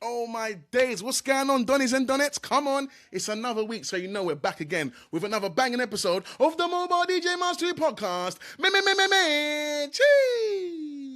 Oh my days, what's going on, Donnies and Donettes? Come on, it's another week, so you know we're back again with another banging episode of the Mobile DJ Mastery Podcast.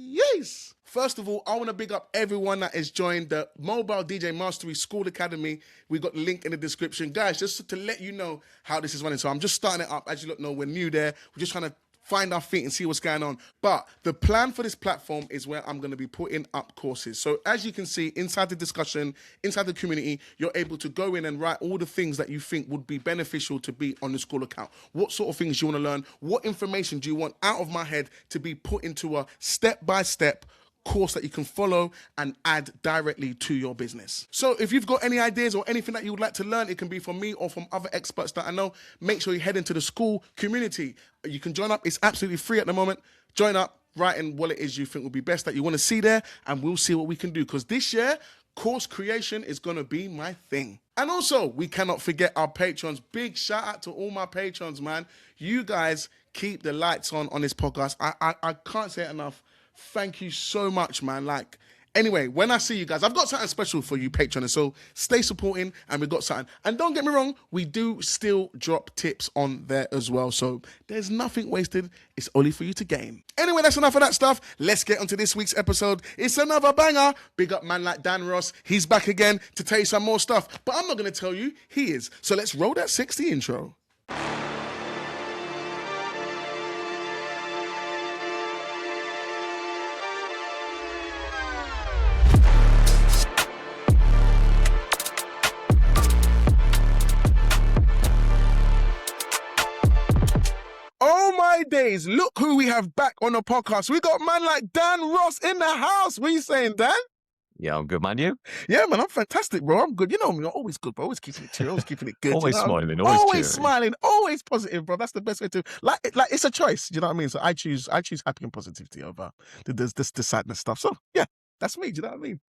Yes. First of all, I want to big up everyone that has joined the Mobile DJ Mastery Skool Academy. We got the link in the description. Guys, just to let you know how this is running. So I'm just starting it up. As you look, know, we're new there. We're just trying to find our feet and see what's going on. But the plan for this platform is where I'm going to be putting up courses. So as you can see, inside the discussion, inside the community, you're able to go in and write all the things that you think would be beneficial to be on the Skool account. What sort of things you want to learn? What information do you want out of my head to be put into a step-by-step course that you can follow and add directly to your business. So if you've got any ideas or anything that you would like to learn, it can be from me or from other experts that I know, make sure you head into the Skool community. You can join up. It's absolutely free at the moment. Join up, write in what it is you think would be best that you want to see there, and we'll see what we can do. Because this year, course creation is going to be my thing. And also, we cannot forget our patrons. Big shout out to all my patrons, man. You guys keep the lights on this podcast. I can't say it enough. Thank you so much, man. Like, anyway, when I see you guys, I've got something special for you patrons, so stay supporting, and we've got something. And don't get me wrong, we do still drop tips on there as well, so there's nothing wasted. It's only for you to gain. Anyway, that's enough of that stuff. Let's get on to this week's episode. It's another banger. Big up man like Dan Ross. He's back again to tell you some more stuff, but I'm not going to tell you, he is. So let's roll that 60 intro. Days, look who we have back on the podcast. We got man like Dan Ross in the house. What are you saying, Dan? Yeah, I'm good, man. You? Yeah, man, I'm fantastic, bro. I'm good. You know me, I'm always good, bro. Always keeping it chill, always keeping it good. Always smiling, always smiling, always positive, bro. That's the best way to like it's a choice. Do you know what I mean? So I choose happy and positivity over the sadness stuff. So yeah, that's me. Do you know what I mean?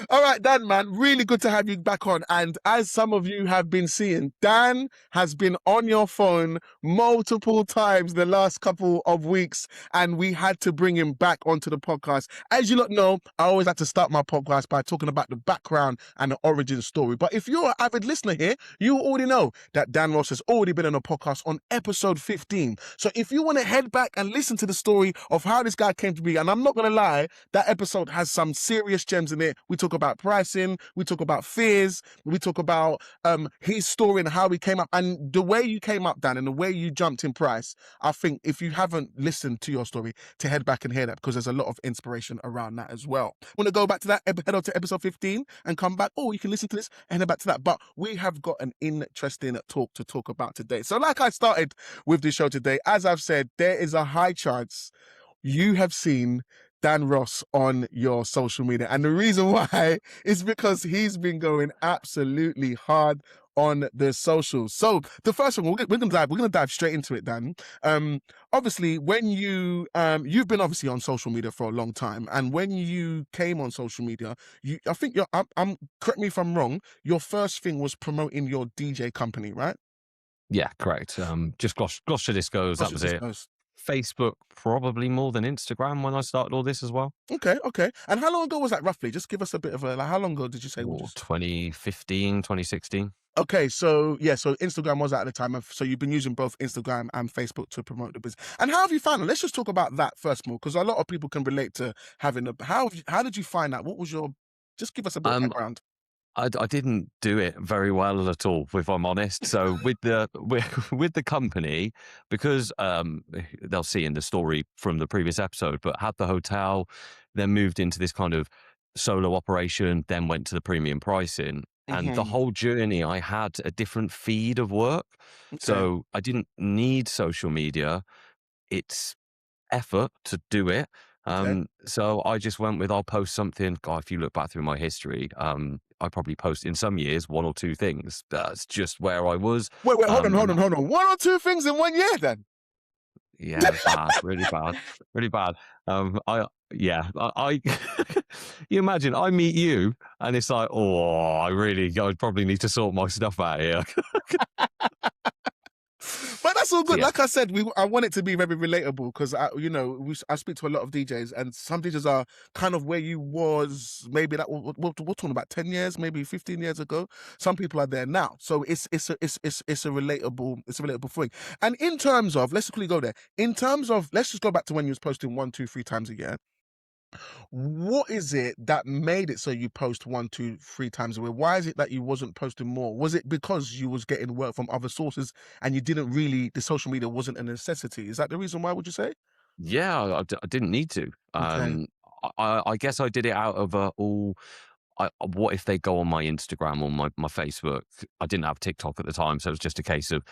All right, Dan, man, really good to have you back on. And as some of you have been seeing, Dan has been on your phone multiple times the last couple of weeks, and we had to bring him back onto the podcast. As you lot know, I always like to start my podcast by talking about the background and the origin story. But if you're an avid listener here, you already know that Dan Ross has already been on a podcast on episode 15. So if you want to head back and listen to the story of how this guy came to be, and I'm not going to lie, that episode has some serious gems in it. We talk about pricing, we talk about fears, we talk about his story and how he came up, and the way you came up, Dan, and the way you jumped in price. I think if you haven't listened to your story, to head back and hear that, because there's a lot of inspiration around that as well. Want to go back to that, head on to episode 15 and come back, or you can listen to this and head back to that. But we have got an interesting talk to talk about today. So like I started with the show today, as I've said, there is a high chance you have seen Dan Ross on your social media. And the reason why is because he's been going absolutely hard on the socials. So the first one, we're gonna dive straight into it, Dan. Obviously, when you've been obviously on social media for a long time, and when you came on social media, I think I'm correct me if I'm wrong, your first thing was promoting your DJ company, right? Yeah, correct. Just Gloucester Discos, that was it. Facebook probably more than Instagram when I started all this as well. Okay. And how long ago was that roughly? Just give us a bit of how long ago did you say? 2015, 2016. Okay, so yeah, so Instagram was at the time, so you've been using both Instagram and Facebook to promote the business. And how have you found it? Let's just talk about that first more, because a lot of people can relate to having how did you find that? What was your? Just give us a bit of background. I didn't do it very well at all, if I'm honest. So with the company, because they'll see in the story from the previous episode, but had the hotel, then moved into this kind of solo operation, then went to the premium pricing. And the whole journey, I had a different feed of work. Okay. So I didn't need social media. It's effort to do it. So I just went with, I'll post something. God, if you look back through my history, I probably post in some years 1 or 2 things. That's just where I was. Wait, hold on. 1 or 2 things in 1 year then? Yeah, bad, really bad. You imagine I meet you and it's like, I probably need to sort my stuff out here. But That's all So good. yeah, Like I said, I want it to be very relatable because I speak to a lot of DJs, and some DJs are kind of where you was maybe that we're talking about 10 years, maybe 15 years ago. Some people are there now, so it's a relatable thing. And in terms of, let's quickly go there. In terms of, let's just go back to when you was posting 1, 2, 3 times a year. What is it that made it so you post 1, 2, 3 times a week? Why is it that you wasn't posting more? Was it because you was getting work from other sources and you didn't really, the social media wasn't a necessity? Is that the reason why, would you say? yeah, I didn't need to. Okay. I guess I did it out of what if they go on my Instagram or my Facebook? I didn't have TikTok at the time, so it was just a case of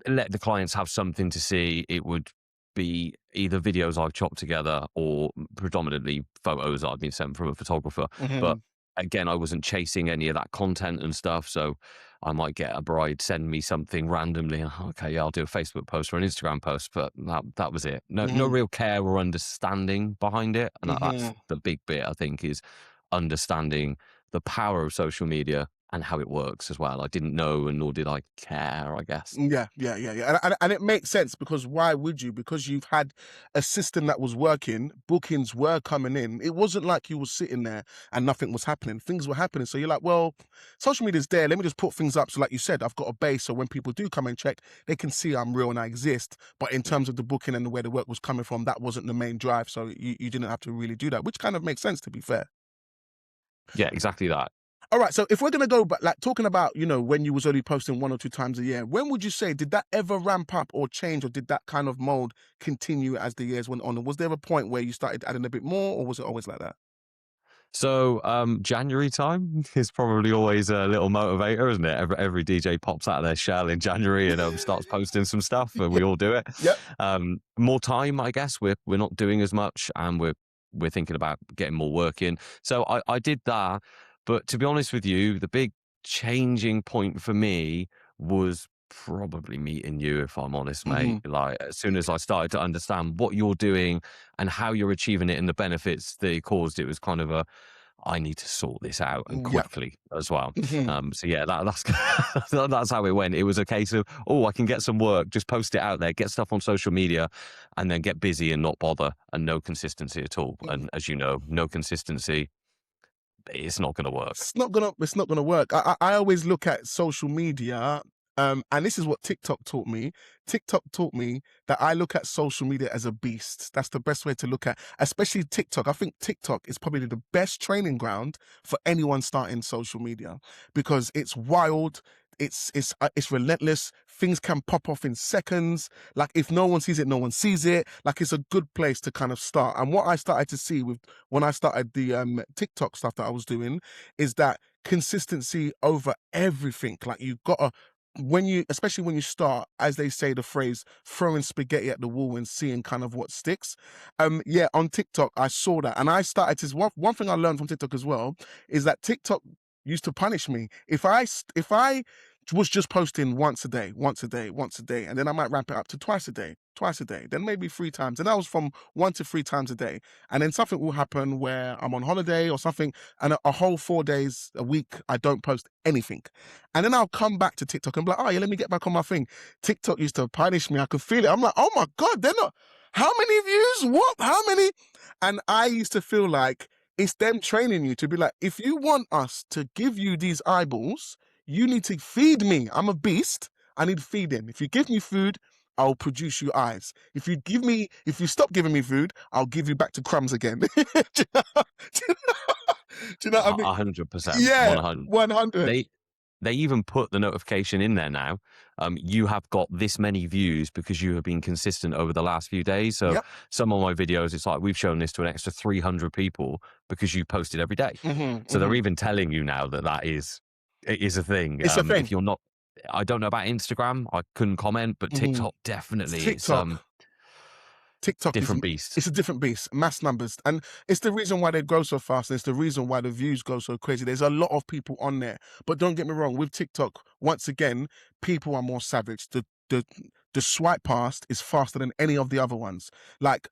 let the clients have something to see. It would be either videos I've chopped together or predominantly photos that I've been sent from a photographer. But Hmm. again, I wasn't chasing any of that content and stuff. So I might get a bride send me something randomly. Okay, yeah, I'll do a Facebook post or an Instagram post, but that was it. No Hmm. real care or understanding behind it. And that's Hmm. the big bit, I think, is understanding the power of social media and how it works as well. I didn't know, and nor did I care, I guess. Yeah. And it makes sense, because why would you? Because you've had a system that was working, bookings were coming in. It wasn't like you were sitting there and nothing was happening. Things were happening. So you're like, well, social media's there. Let me just put things up. So like you said, I've got a base. So when people do come and check, they can see I'm real and I exist. But in terms of the booking and where the work was coming from, that wasn't the main drive. So you didn't have to really do that, which kind of makes sense, to be fair. Yeah, exactly that. All right, so if we're gonna go back, like talking about, when you was only posting 1 or 2 times a year, when would you say, did that ever ramp up or change, or did that kind of mode continue as the years went on? And was there a point where you started adding a bit more, or was it always like that? So January time is probably always a little motivator, isn't it? Every DJ pops out of their shell in January and starts posting some stuff, and we all do it. Yep. More time, I guess. We're not doing as much, and we're thinking about getting more work in. So I did that, but to be honest with you, the big changing point for me was probably meeting you, if I'm honest, mate. Hmm. Like as soon as I started to understand what you're doing and how you're achieving it and the benefits that it caused, it was kind of I need to sort this out and Yep. quickly as well. Hmm. So yeah, that's that's how it went. It was a case of, oh, I can get some work, just post it out there, get stuff on social media, and then get busy and not bother, and no consistency at all. And as you know, no consistency, it's not going to work. It's not gonna work. I always look at social media, and this is what TikTok taught me. TikTok taught me that I look at social media as a beast. That's the best way to look at, especially TikTok. I think TikTok is probably the best training ground for anyone starting social media, because it's wild. It's relentless. Things can pop off in seconds. Like if no one sees it, no one sees it. Like it's a good place to kind of start. And what I started to see with when I started the TikTok stuff that I was doing is that consistency over everything. Like you gotta, especially when you start, as they say, the phrase throwing spaghetti at the wall and seeing kind of what sticks. Yeah, on TikTok I saw that, and I started to, one thing I learned from TikTok as well is that TikTok used to punish me if I was just posting once a day, and then I might ramp it up to twice a day, then maybe 3 times. And that was from 1 to 3 times a day. And then something will happen where I'm on holiday or something, and a whole 4 days a week I don't post anything. And then I'll come back to TikTok and be like, oh yeah, let me get back on my thing. TikTok used to punish me. I could feel it. I'm like, oh my God, they're not. How many views? What? How many? And I used to feel like it's them training you to be like, if you want us to give you these eyeballs, you need to feed me. I'm a beast. I need feeding. If you give me food, I'll produce you eyes. If you stop giving me food, I'll give you back to crumbs again. Do you know, do you know what I mean? 100%, Yeah, 100. 100. They even put the notification in there now. You have got this many views because you have been consistent over the last few days. So Yep. some of my videos, it's like we've shown this to an extra 300 people because you posted every day. Hmm. So they're Hmm. even telling you now that it is a thing. It's a If thing. you're not, I don't know about Instagram. I couldn't comment, but Hmm. TikTok definitely it's TikTok. TikTok is different beast. it's a different beast, mass numbers, and it's the reason why they grow so fast. And it's the reason why the views go so crazy. There's a lot of people on there, but don't get me wrong. With TikTok, once again, people are more savage. The swipe past is faster than any of the other ones. Like,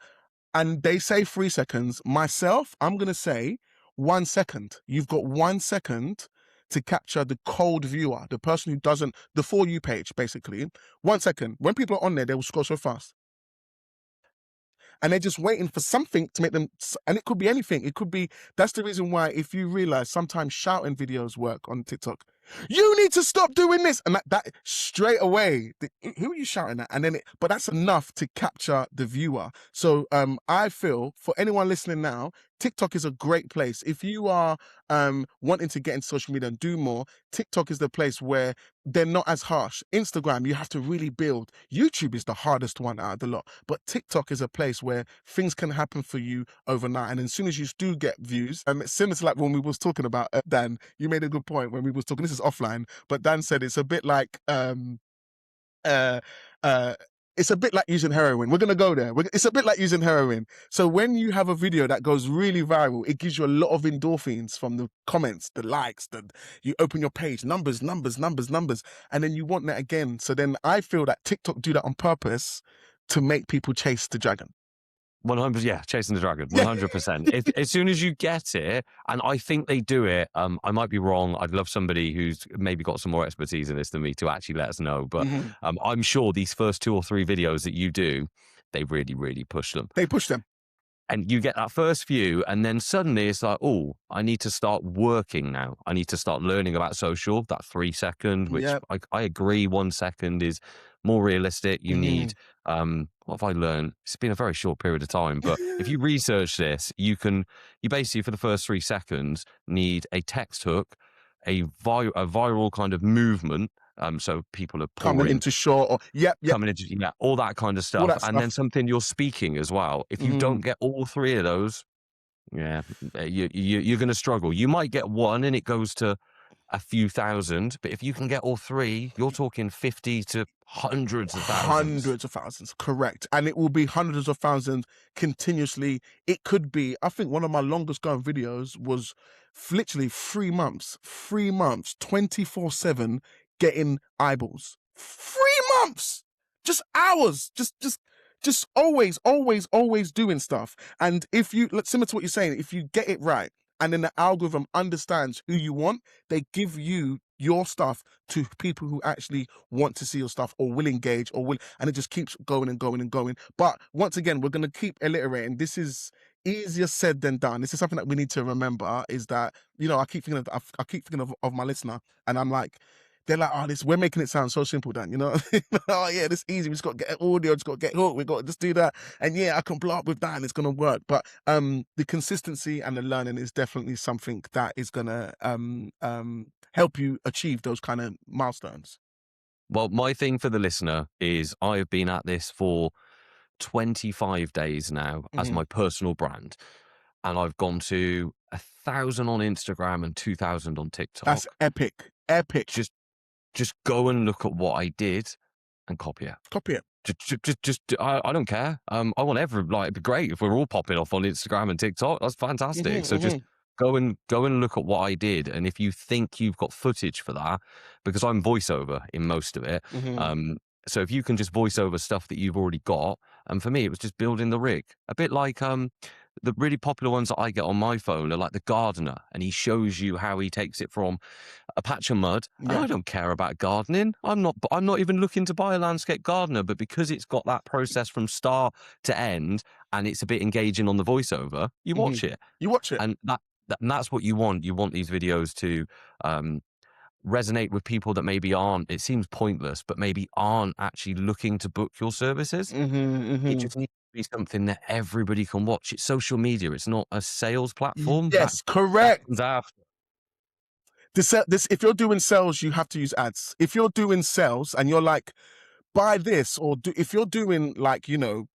and they say 3 seconds. Myself, I'm gonna say 1 second. You've got 1 second to capture the cold viewer, the person who doesn't, the For You page, basically. 1 second. When people are on there, they will scroll so fast. And they're just waiting for something to make them, and it could be anything. It could be, that's the reason why, if you realize, sometimes shouting videos work on TikTok. You need to stop doing this. And that straight away, who are you shouting at? And then, but that's enough to capture the viewer. So I feel, for anyone listening now, TikTok is a great place. If you are wanting to get into social media and do more, TikTok is the place where they're not as harsh. Instagram, you have to really build. YouTube is the hardest one out of the lot. But TikTok is a place where things can happen for you overnight. And as soon as you do get views, it's similar to like when we was talking about, Dan, you made a good point when we was talking, this is offline, but Dan said it's a bit like, it's a bit like using heroin. We're going to go there. It's a bit like using heroin. So when you have a video that goes really viral, it gives you a lot of endorphins from the comments, the likes, you open your page, numbers, and then you want that again. So then I feel that TikTok do that on purpose to make people chase the dragon. 100%, yeah, chasing the dragon, 100%. As soon as you get it, and I think they do it, I might be wrong. I'd love somebody who's maybe got some more expertise in this than me to actually let us know. But I'm sure these first 2 or 3 videos that you do, they really, really push them. They push them. And you get that first few, and then suddenly it's like, oh, I need to start working now. I need to start learning about social, that 3 second, which I agree 1 second is more realistic. You need, what have I learned? It's been a very short period of time, but if you research this, you basically, for the first 3 seconds, need a text hook, a viral kind of movement. So people are coming into short, or coming into all that kind of stuff, and then something you're speaking as well. If you don't get all 3 of those, you're going to struggle. You might get one and it goes to a few thousand, but if you can get all 3, you're talking 50 to hundreds of thousands. Hundreds of thousands, correct. And it will be hundreds of thousands continuously. It could be, I think one of my longest going videos was literally 3 months, 24/7 getting eyeballs. 3 months, just hours, just always doing stuff. And if you, similar to what you're saying, if you get it right, and then the algorithm understands who you want, they give you your stuff to people who actually want to see your stuff or will engage and it just keeps going and going and going. But once again, we're going to keep iterating. This is easier said than done. This is something that we need to remember, is that, I keep thinking of my listener, and I'm like, they're like, oh, we're making it sound so simple, Dan, oh yeah, this is easy. We just got to get audio, just got to get hooked, we got to just do that. And yeah, I can blow up with that and it's going to work. But the consistency and the learning is definitely something that is going to help you achieve those kind of milestones. Well, my thing for the listener is I've been at this for 25 days now as my personal brand. And I've gone to 1,000 on Instagram and 2,000 on TikTok. That's epic. Just go and look at what I did and copy it. I don't care. I want it'd be great if we're all popping off on Instagram and TikTok. That's fantastic. So just go and look at what I did. And if you think you've got footage for that, because I'm voiceover in most of it. So if you can just voice over stuff that you've already got, and for me, it was just building the rig. A bit like the really popular ones that I get on my phone are like the gardener, and he shows you how he takes it from a patch of mud. And I don't care about gardening. I'm not even looking to buy a landscape gardener, but because it's got that process from start to end, and it's a bit engaging on the voiceover, you watch it. And that's what you want. You want these videos to resonate with people that maybe aren't, it seems pointless, but maybe aren't actually looking to book your services. It just needs to be something that everybody can watch. It's social media. It's not a sales platform. Yes, correct. After. If you're doing sales, you have to use ads. If you're doing sales and you're like, buy this, or if you're doing like,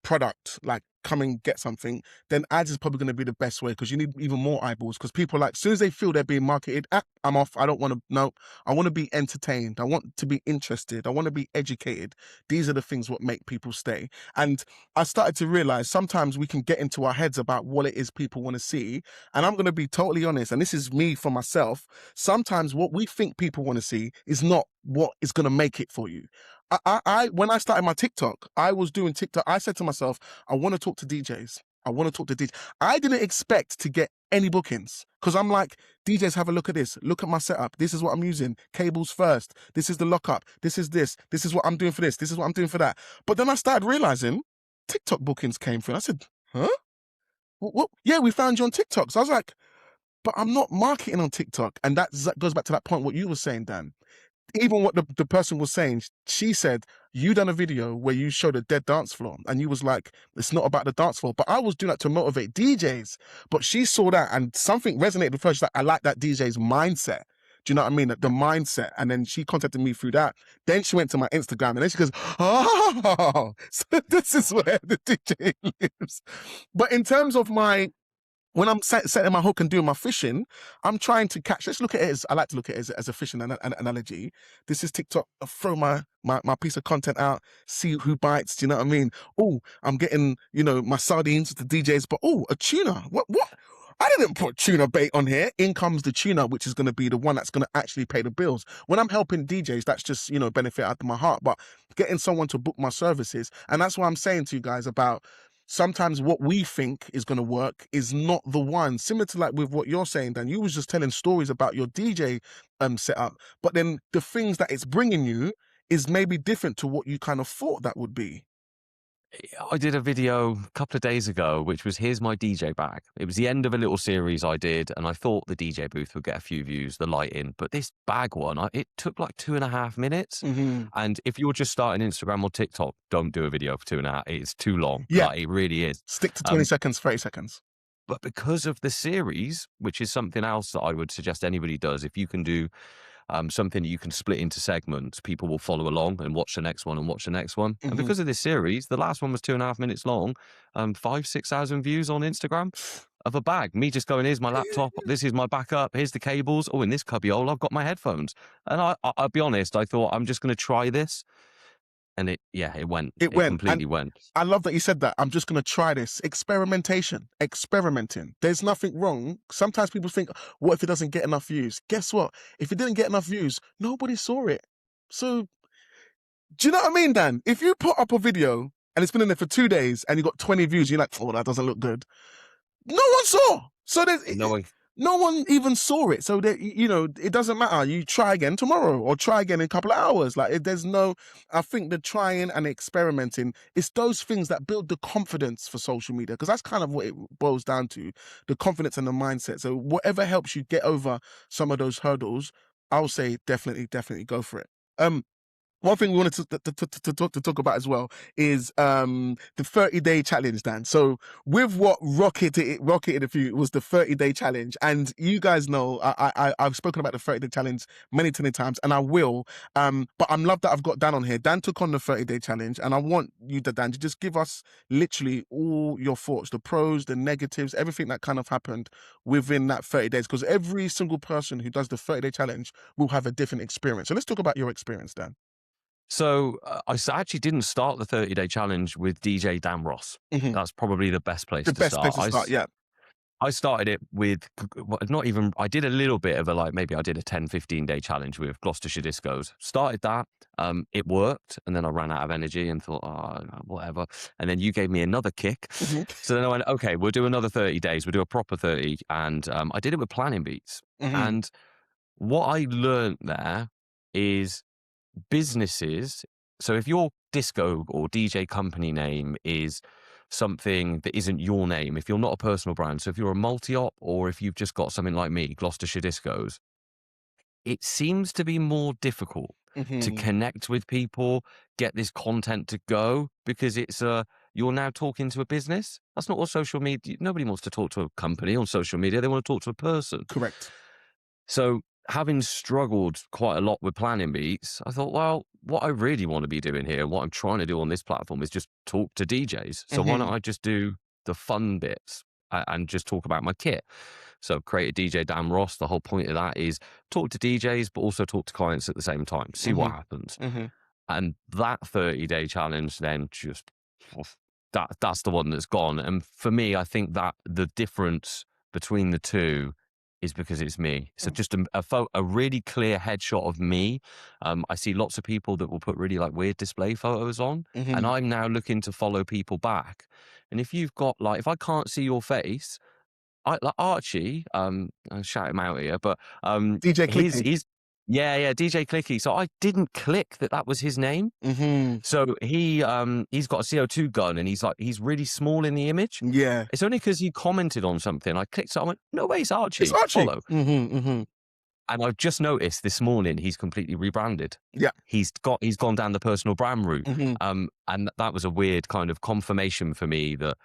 product, like come and get something, then ads is probably going to be the best way, because you need even more eyeballs, because people as soon as they feel they're being marketed, I'm off. I don't want to, no, I want to be entertained. I want to be interested. I want to be educated. These are the things what make people stay. And I started to realize sometimes we can get into our heads about what it is people want to see. And I'm going to be totally honest, and this is me for myself. Sometimes what we think people want to see is not what is going to make it for you. When I started my TikTok, I was doing TikTok. I said to myself, I want to talk to DJs. I want to talk to DJs. I didn't expect to get any bookings because I'm like, DJs, have a look at this. Look at my setup. This is what I'm using. Cables first. This is the lockup. This is this. This is what I'm doing for this. This is what I'm doing for that. But then I started realizing TikTok bookings came through. And I said, huh? What? Yeah, we found you on TikTok. So I was like, but I'm not marketing on TikTok. And that goes back to that point, what you were saying, Dan. Even what the person was saying, she said, you done a video where you showed a dead dance floor and you was like, it's not about the dance floor. But I was doing that to motivate DJs. But she saw that and something resonated with her. She's like, I like that DJ's mindset. Do you know what I mean? The mindset. And then she contacted me through that. Then she went to my Instagram and then she goes, oh, so this is where the DJ lives. But in terms of when I'm setting my hook and doing my fishing, I'm trying to catch. Let's look at it I like to look at it as a fishing analogy. This is TikTok. I throw my piece of content out, see who bites. Do you know what I mean? Oh, I'm getting, my sardines, the DJs, but a tuna. What? I didn't put tuna bait on here. In comes the tuna, which is going to be the one that's going to actually pay the bills. When I'm helping DJs, that's just, benefit out of my heart. But getting someone to book my services, and that's why I'm saying to you guys about sometimes what we think is going to work is not the one. Similar to like with what you're saying, Dan, you was just telling stories about your DJ setup, but then the things that it's bringing you is maybe different to what you kind of thought that would be. I did a video a couple of days ago, which was here's my DJ bag. It was the end of a little series I did, and I thought the DJ booth would get a few views, the lighting. But this bag one, it took like 2.5 minutes. Mm-hmm. And if you're just starting Instagram or TikTok, don't do a video for 2.5. It's too long. Yeah, like, it really is. Stick to 20 seconds, 30 seconds. But because of the series, which is something else that I would suggest anybody does, if you can do something you can split into segments, people will follow along and watch the next one and watch the next one. Mm-hmm. And because of this series, the last one was 2.5 minutes long, 5,000-6,000 views on Instagram of a bag. Me just going, here's my laptop, this is my backup, here's the cables. Oh, in this cubbyhole, I've got my headphones. And I'll be honest, I thought I'm just going to try this. And it went. It completely went. I love that you said that. I'm just going to try this. Experimenting. There's nothing wrong. Sometimes people think, what if it doesn't get enough views? Guess what? If it didn't get enough views, nobody saw it. So, do you know what I mean, Dan? If you put up a video and it's been in there for 2 days and you got 20 views, you're like, oh, that doesn't look good. No one saw. So no one even saw it. So that, it doesn't matter. You try again tomorrow or try again in a couple of hours. Like I think the trying and experimenting, it's those things that build the confidence for social media. Because that's kind of what it boils down to, the confidence and the mindset. So whatever helps you get over some of those hurdles, I'll say definitely go for it. One thing we wanted to talk about as well is the 30-day challenge, Dan. So with what rocketed a few was the 30-day challenge, and you guys know I've spoken about the 30-day challenge many times, and I will. But I'm love that I've got Dan on here. Dan took on the 30-day challenge, and I want you, Dan, to just give us literally all your thoughts, the pros, the negatives, everything that kind of happened within that 30 days, because every single person who does the 30-day challenge will have a different experience. So let's talk about your experience, Dan. So I actually didn't start the 30-day challenge with DJ Dan Ross. Mm-hmm. That's probably the best place to start. The best place to start, yeah. I started it with I did a little bit of maybe I did a 10-15 day challenge with Gloucestershire Discos. Started that, it worked, and then I ran out of energy and thought, whatever. And then you gave me another kick. Mm-hmm. So then I went, okay, we'll do another 30 days. We'll do a proper 30. And I did it with planning beats. Mm-hmm. And what I learned there is businesses. So if your disco or DJ company name is something that isn't your name, if you're not a personal brand, so if you're a multi-op or if you've just got something like me, Gloucestershire Discos, it seems to be more difficult to connect with people, get this content to go, because you're now talking to a business. That's not what social media, nobody wants to talk to a company on social media. They want to talk to a person. Correct. So having struggled quite a lot with planning beats, I thought, well, what I really want to be doing here, what I'm trying to do on this platform is just talk to DJs. So why don't I just do the fun bits and just talk about my kit? So create a DJ Dan Ross. The whole point of that is talk to DJs, but also talk to clients at the same time, see what happens. And that 30-day challenge then just, that's the one that's gone. And for me, I think that the difference between the two is because it's me. So just a really clear headshot of me. I see lots of people that will put really weird display photos on, and I'm now looking to follow people back. And if you've got if I can't see your face, like Archie, I'll shout him out here, but DJ Clicky. he's yeah, DJ Clicky. So I didn't click that was his name. So he's got a CO2 gun, and he's really small in the image. Yeah. It's only because he commented on something. I clicked, so I went, no way, it's Archie. It's Archie. Follow. And I've just noticed this morning he's completely rebranded. Yeah. He's gone down the personal brand route. Mm-hmm. And that was a weird kind of confirmation for me that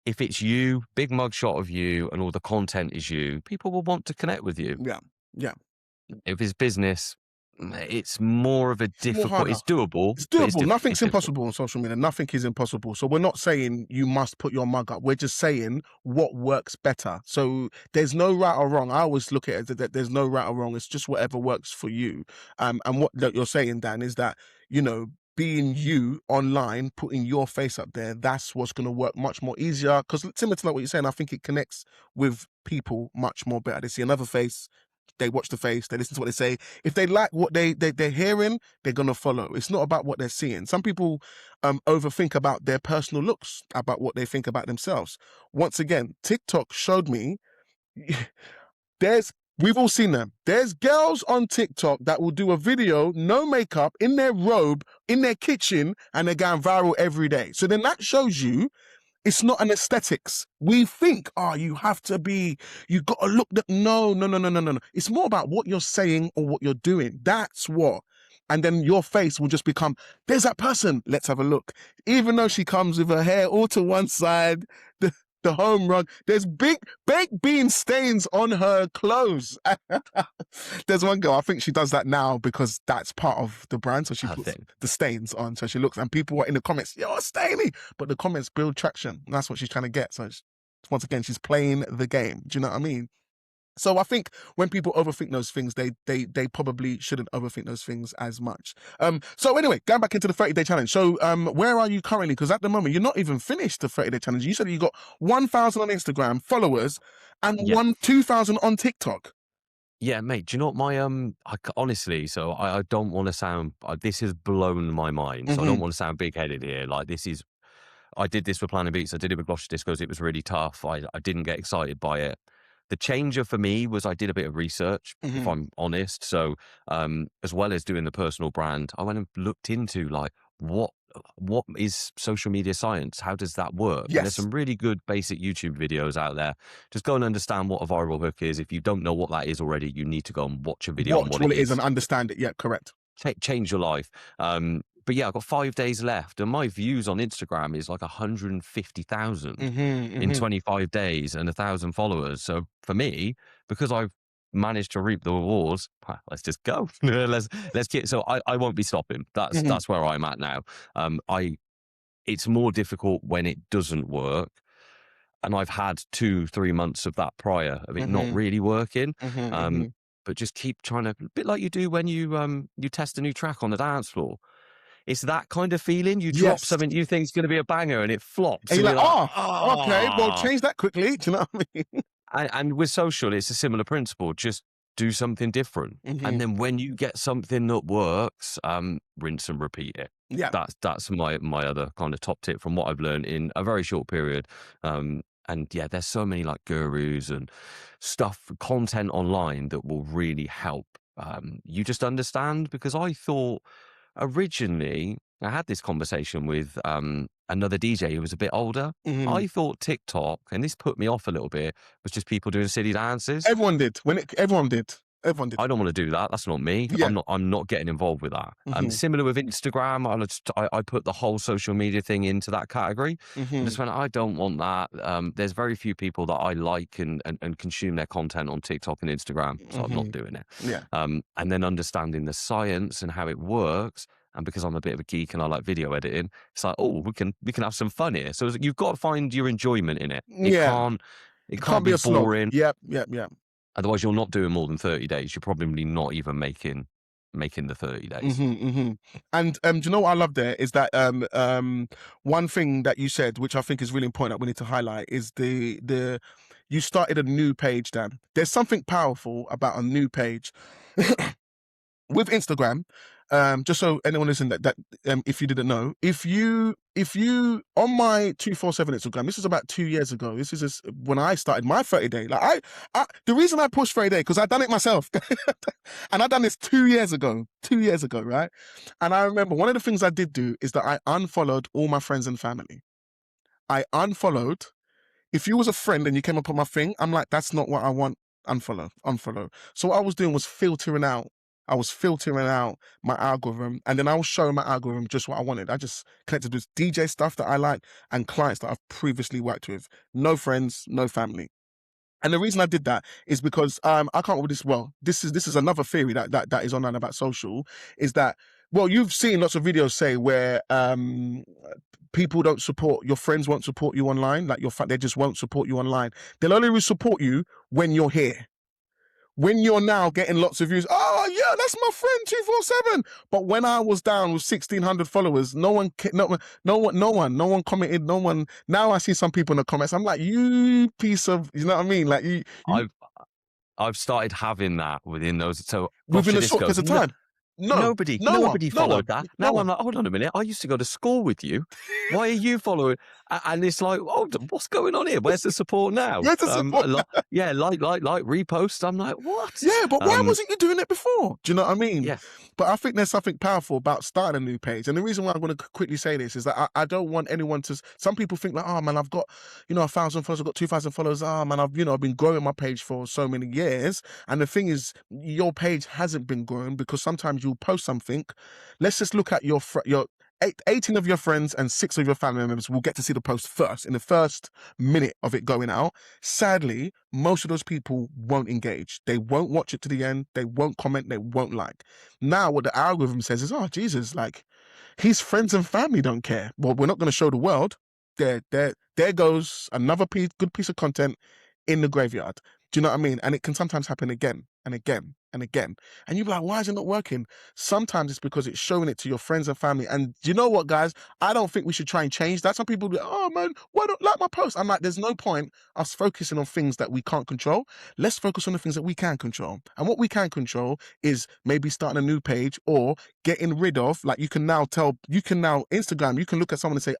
if it's you, big mugshot of you, and all the content is you, people will want to connect with you. Yeah. Yeah. If it's business, it's more of a difficult. It's doable. It's doable. Nothing's impossible on social media. Nothing is impossible. So we're not saying you must put your mug up. We're just saying what works better. So there's no right or wrong. I always look at it that there's no right or wrong. It's just whatever works for you. And what you're saying, Dan, is that, you know, being you online, putting your face up there, that's what's going to work much more easier. Because similar to like what you're saying, I think it connects with people much more better. They see another face, they watch the face, they listen to what they say. If they like what they're hearing, they're going to follow. It's not about what they're seeing. Some people overthink about their personal looks, about what they think about themselves. Once again, TikTok showed me, we've all seen them. There's girls on TikTok that will do a video, no makeup, in their robe, in their kitchen, and they're going viral every day. So then that shows you it's not an aesthetics. We think, you got to look that. No. It's more about what you're saying or what you're doing. That's what. And then your face will just become, there's that person. Let's have a look. Even though she comes with her hair all to one side, the home run, there's big baked bean stains on her clothes. There's one girl, I think she does that now because that's part of the brand. So she puts the stains on. So she looks, and people are in the comments, you're stainy. But the comments build traction. And that's what she's trying to get. So once again, she's playing the game. Do you know what I mean? So I think when people overthink those things, they probably shouldn't overthink those things as much. So anyway, going back into the 30-day challenge. So where are you currently? Because at the moment, you're not even finished the 30-day challenge. You said you got 1,000 on Instagram followers and 2,000 on TikTok. Yeah, mate. Do you know what my honestly? So I don't want to sound. This has blown my mind. So I don't want to sound big-headed here. Like this is. I did this with Planet Beats. I did it with Gloucester Discos. It was really tough. I didn't get excited by it. The changer for me was I did a bit of research, if I'm honest. So as well as doing the personal brand, I went and looked into like what is social media science? How does that work? Yes. And there's some really good basic YouTube videos out there. Just go and understand what a viral hook is. If you don't know what that is already, you need to go and watch a video on what it is and understand it. Yeah, correct. Change your life. But yeah, I've got 5 days left, and my views on Instagram is like 150,000 in 25 days and 1,000 followers. So for me, because I've managed to reap the rewards, let's just go. let's get. So I won't be stopping. That's where I'm at now. It's more difficult when it doesn't work, and I've had 2-3 months of that prior of it not really working. But just keep trying to, a bit like you do when you test a new track on the dance floor. It's that kind of feeling. You drop something you think is going to be a banger and it flops. And you're like, okay, well, change that quickly. Do you know what I mean? And with social, it's a similar principle. Just do something different. And then when you get something that works, rinse and repeat it. Yeah. That's my other kind of top tip from what I've learned in a very short period. And yeah, there's so many like gurus and content online that will really help you just understand. Because I thought originally, I had this conversation with another DJ who was a bit older. I thought TikTok, and this put me off a little bit, was just people doing silly dances. Everyone did. Everyone did. I don't want to do that. That's not me. Yeah. I'm not getting involved with that. Similar with Instagram, I put the whole social media thing into that category. And just went, I don't want that. There's very few people that I like and consume their content on TikTok and Instagram, so I'm not doing it. Yeah. And then understanding the science and how it works. And because I'm a bit of a geek and I like video editing, it's like, we can have some fun here. So you've got to find your enjoyment in it. It can't be boring. Yep. Otherwise, you're not doing more than 30 days. You're probably not even making the 30 days. And do you know what I love there is that one thing that you said, which I think is really important that we need to highlight, is the you started a new page, Dan. There's something powerful about a new page with Instagram. just so anyone listening that if you didn't know, if you on my 247 Instagram, this is about 2 years ago. This is when I started my 30 day. Like I the reason I pushed 30 day because I done it myself, and I done this 2 years ago. 2 years ago, right? And I remember one of the things I did do is that I unfollowed all my friends and family. I unfollowed. If you was a friend and you came up on my thing, I'm like, that's not what I want. Unfollow. So what I was doing was filtering out. I was filtering out my algorithm, and then I was showing my algorithm just what I wanted. I just connected with DJ stuff that I like and clients that I've previously worked with. No friends, no family. And the reason I did that is because I can't remember this. Well, this is another theory that is online about social, is that, well, you've seen lots of videos say where people don't support, your friends won't support you online, like they just won't support you online. They'll only support you when you're here. When you're now getting lots of views, oh yeah, that's my friend 247. But when I was down with 1,600 followers, no one commented, no one. Now I see some people in the comments. I'm like, you piece of, you know what I mean? Like you I've started having that within those. So within a short period of time. Nobody followed that. Now I'm like, hold on a minute. I used to go to school with you. Why are you following? And it's like, oh, what's going on here? Where's the support now? Where's the support? like repost. I'm like, what? Yeah, but why wasn't you doing it before? Do you know what I mean? Yeah. But I think there's something powerful about starting a new page. And the reason why I'm going to quickly say this is that I don't want anyone to. Some people think like, oh man, I've got 1,000 followers, I've got 2,000 followers. Oh man, I've been growing my page for so many years. And the thing is, your page hasn't been growing because sometimes you'll post something. Let's just look at your 18 of your friends and 6 of your family members will get to see the post first, in the first minute of it going out. Sadly, most of those people won't engage. They won't watch it to the end. They won't comment. They won't like. Now, what the algorithm says is, oh, Jesus, like, his friends and family don't care. Well, we're not going to show the world. There goes another good piece of content in the graveyard. Do you know what I mean? And it can sometimes happen again and again and again. And you'll be like, why is it not working? Sometimes it's because it's showing it to your friends and family. And do you know what, guys? I don't think we should try and change that. Some people be like, oh man, why don't like my post? I'm like, there's no point us focusing on things that we can't control. Let's focus on the things that we can control. And what we can control is maybe starting a new page or getting rid of, like you can now Instagram, you can look at someone and say,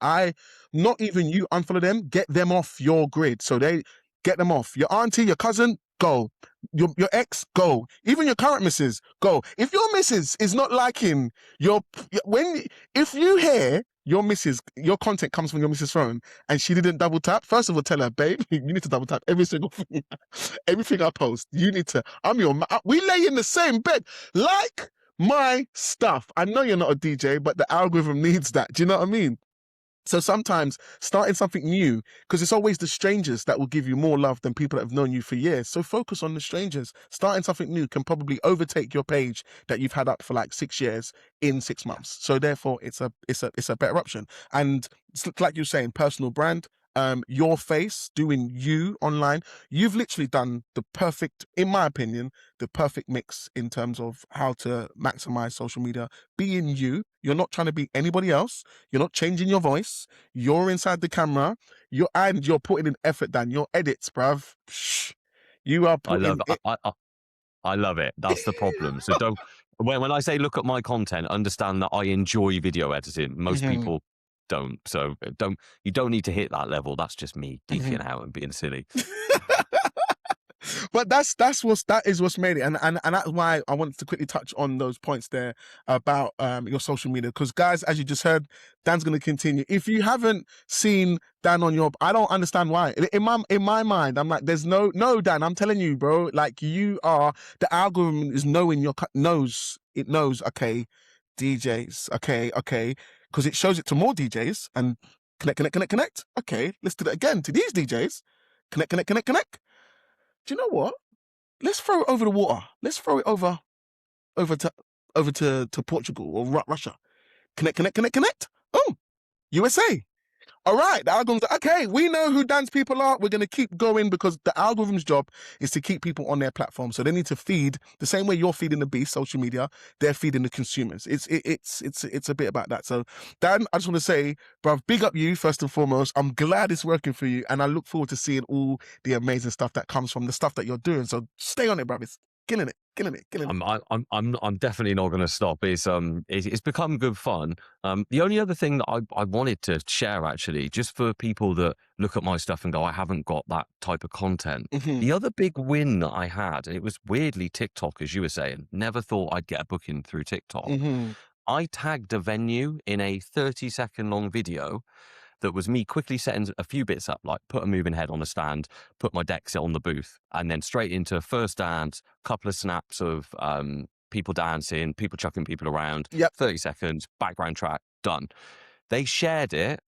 not even you unfollow them, get them off your grid. So get them off. Your auntie, your cousin, go. Your ex, go. Even your current missus, go. If your missus is not liking if you hear your missus, your content comes from your missus' phone and she didn't double tap, first of all, tell her, babe, you need to double tap every single thing, everything I post. You need to, we lay in the same bed. Like my stuff. I know you're not a DJ, but the algorithm needs that. Do you know what I mean? So sometimes starting something new, because it's always the strangers that will give you more love than people that have known you for years. So focus on the strangers. Starting something new can probably overtake your page that you've had up for like 6 years in 6 months. So therefore, it's a better option. And like you're saying, personal brand. Your face, doing you online, you've literally done the perfect, in my opinion, the perfect mix in terms of how to maximize social media. Being you, you're not trying to be anybody else. You're not changing your voice. You're inside the camera. You're putting in effort, Dan. Your edits, bruv. You are putting. I love it. That's the problem. So when I say look at my content, understand that I enjoy video editing. Most people don't. So you don't need to hit that level. That's just me geeking out and being silly. But that is what's made it, and that's why I wanted to quickly touch on those points there about your social media, because guys, as you just heard, Dan's going to continue. If you haven't seen Dan on I don't understand why. In my mind, I'm like, there's no Dan. I'm telling you, bro. Like the algorithm is knows. Okay, DJs. Okay, because it shows it to more DJs and connect. Okay, let's do that again to these DJs. Connect. Do you know what? Let's throw it over the water. Let's throw it over to Portugal or Russia. Connect. Oh, USA. All right, the algorithm's okay. We know who Dan's people are. We're going to keep going because the algorithm's job is to keep people on their platform. So they need to feed the same way you're feeding the beast, social media. They're feeding the consumers. It's a bit about that. So Dan, I just want to say, bruv, big up you first and foremost. I'm glad it's working for you, and I look forward to seeing all the amazing stuff that comes from the stuff that you're doing. So stay on it, bruv. killing it. I'm definitely not going to stop. It's become good fun. The only other thing that I wanted to share, actually, just for people that look at my stuff and go, I haven't got that type of content. Mhm. The other big win that I had, and it was weirdly TikTok, as you were saying, never thought I'd get a booking through TikTok. Mhm. I tagged a venue in a 30-second long video that was me quickly setting a few bits up, like put a moving head on a stand, put my decks on the booth, and then straight into first dance, couple of snaps of people dancing, people chucking people around, Yep. 30 seconds, background track, done. They shared it.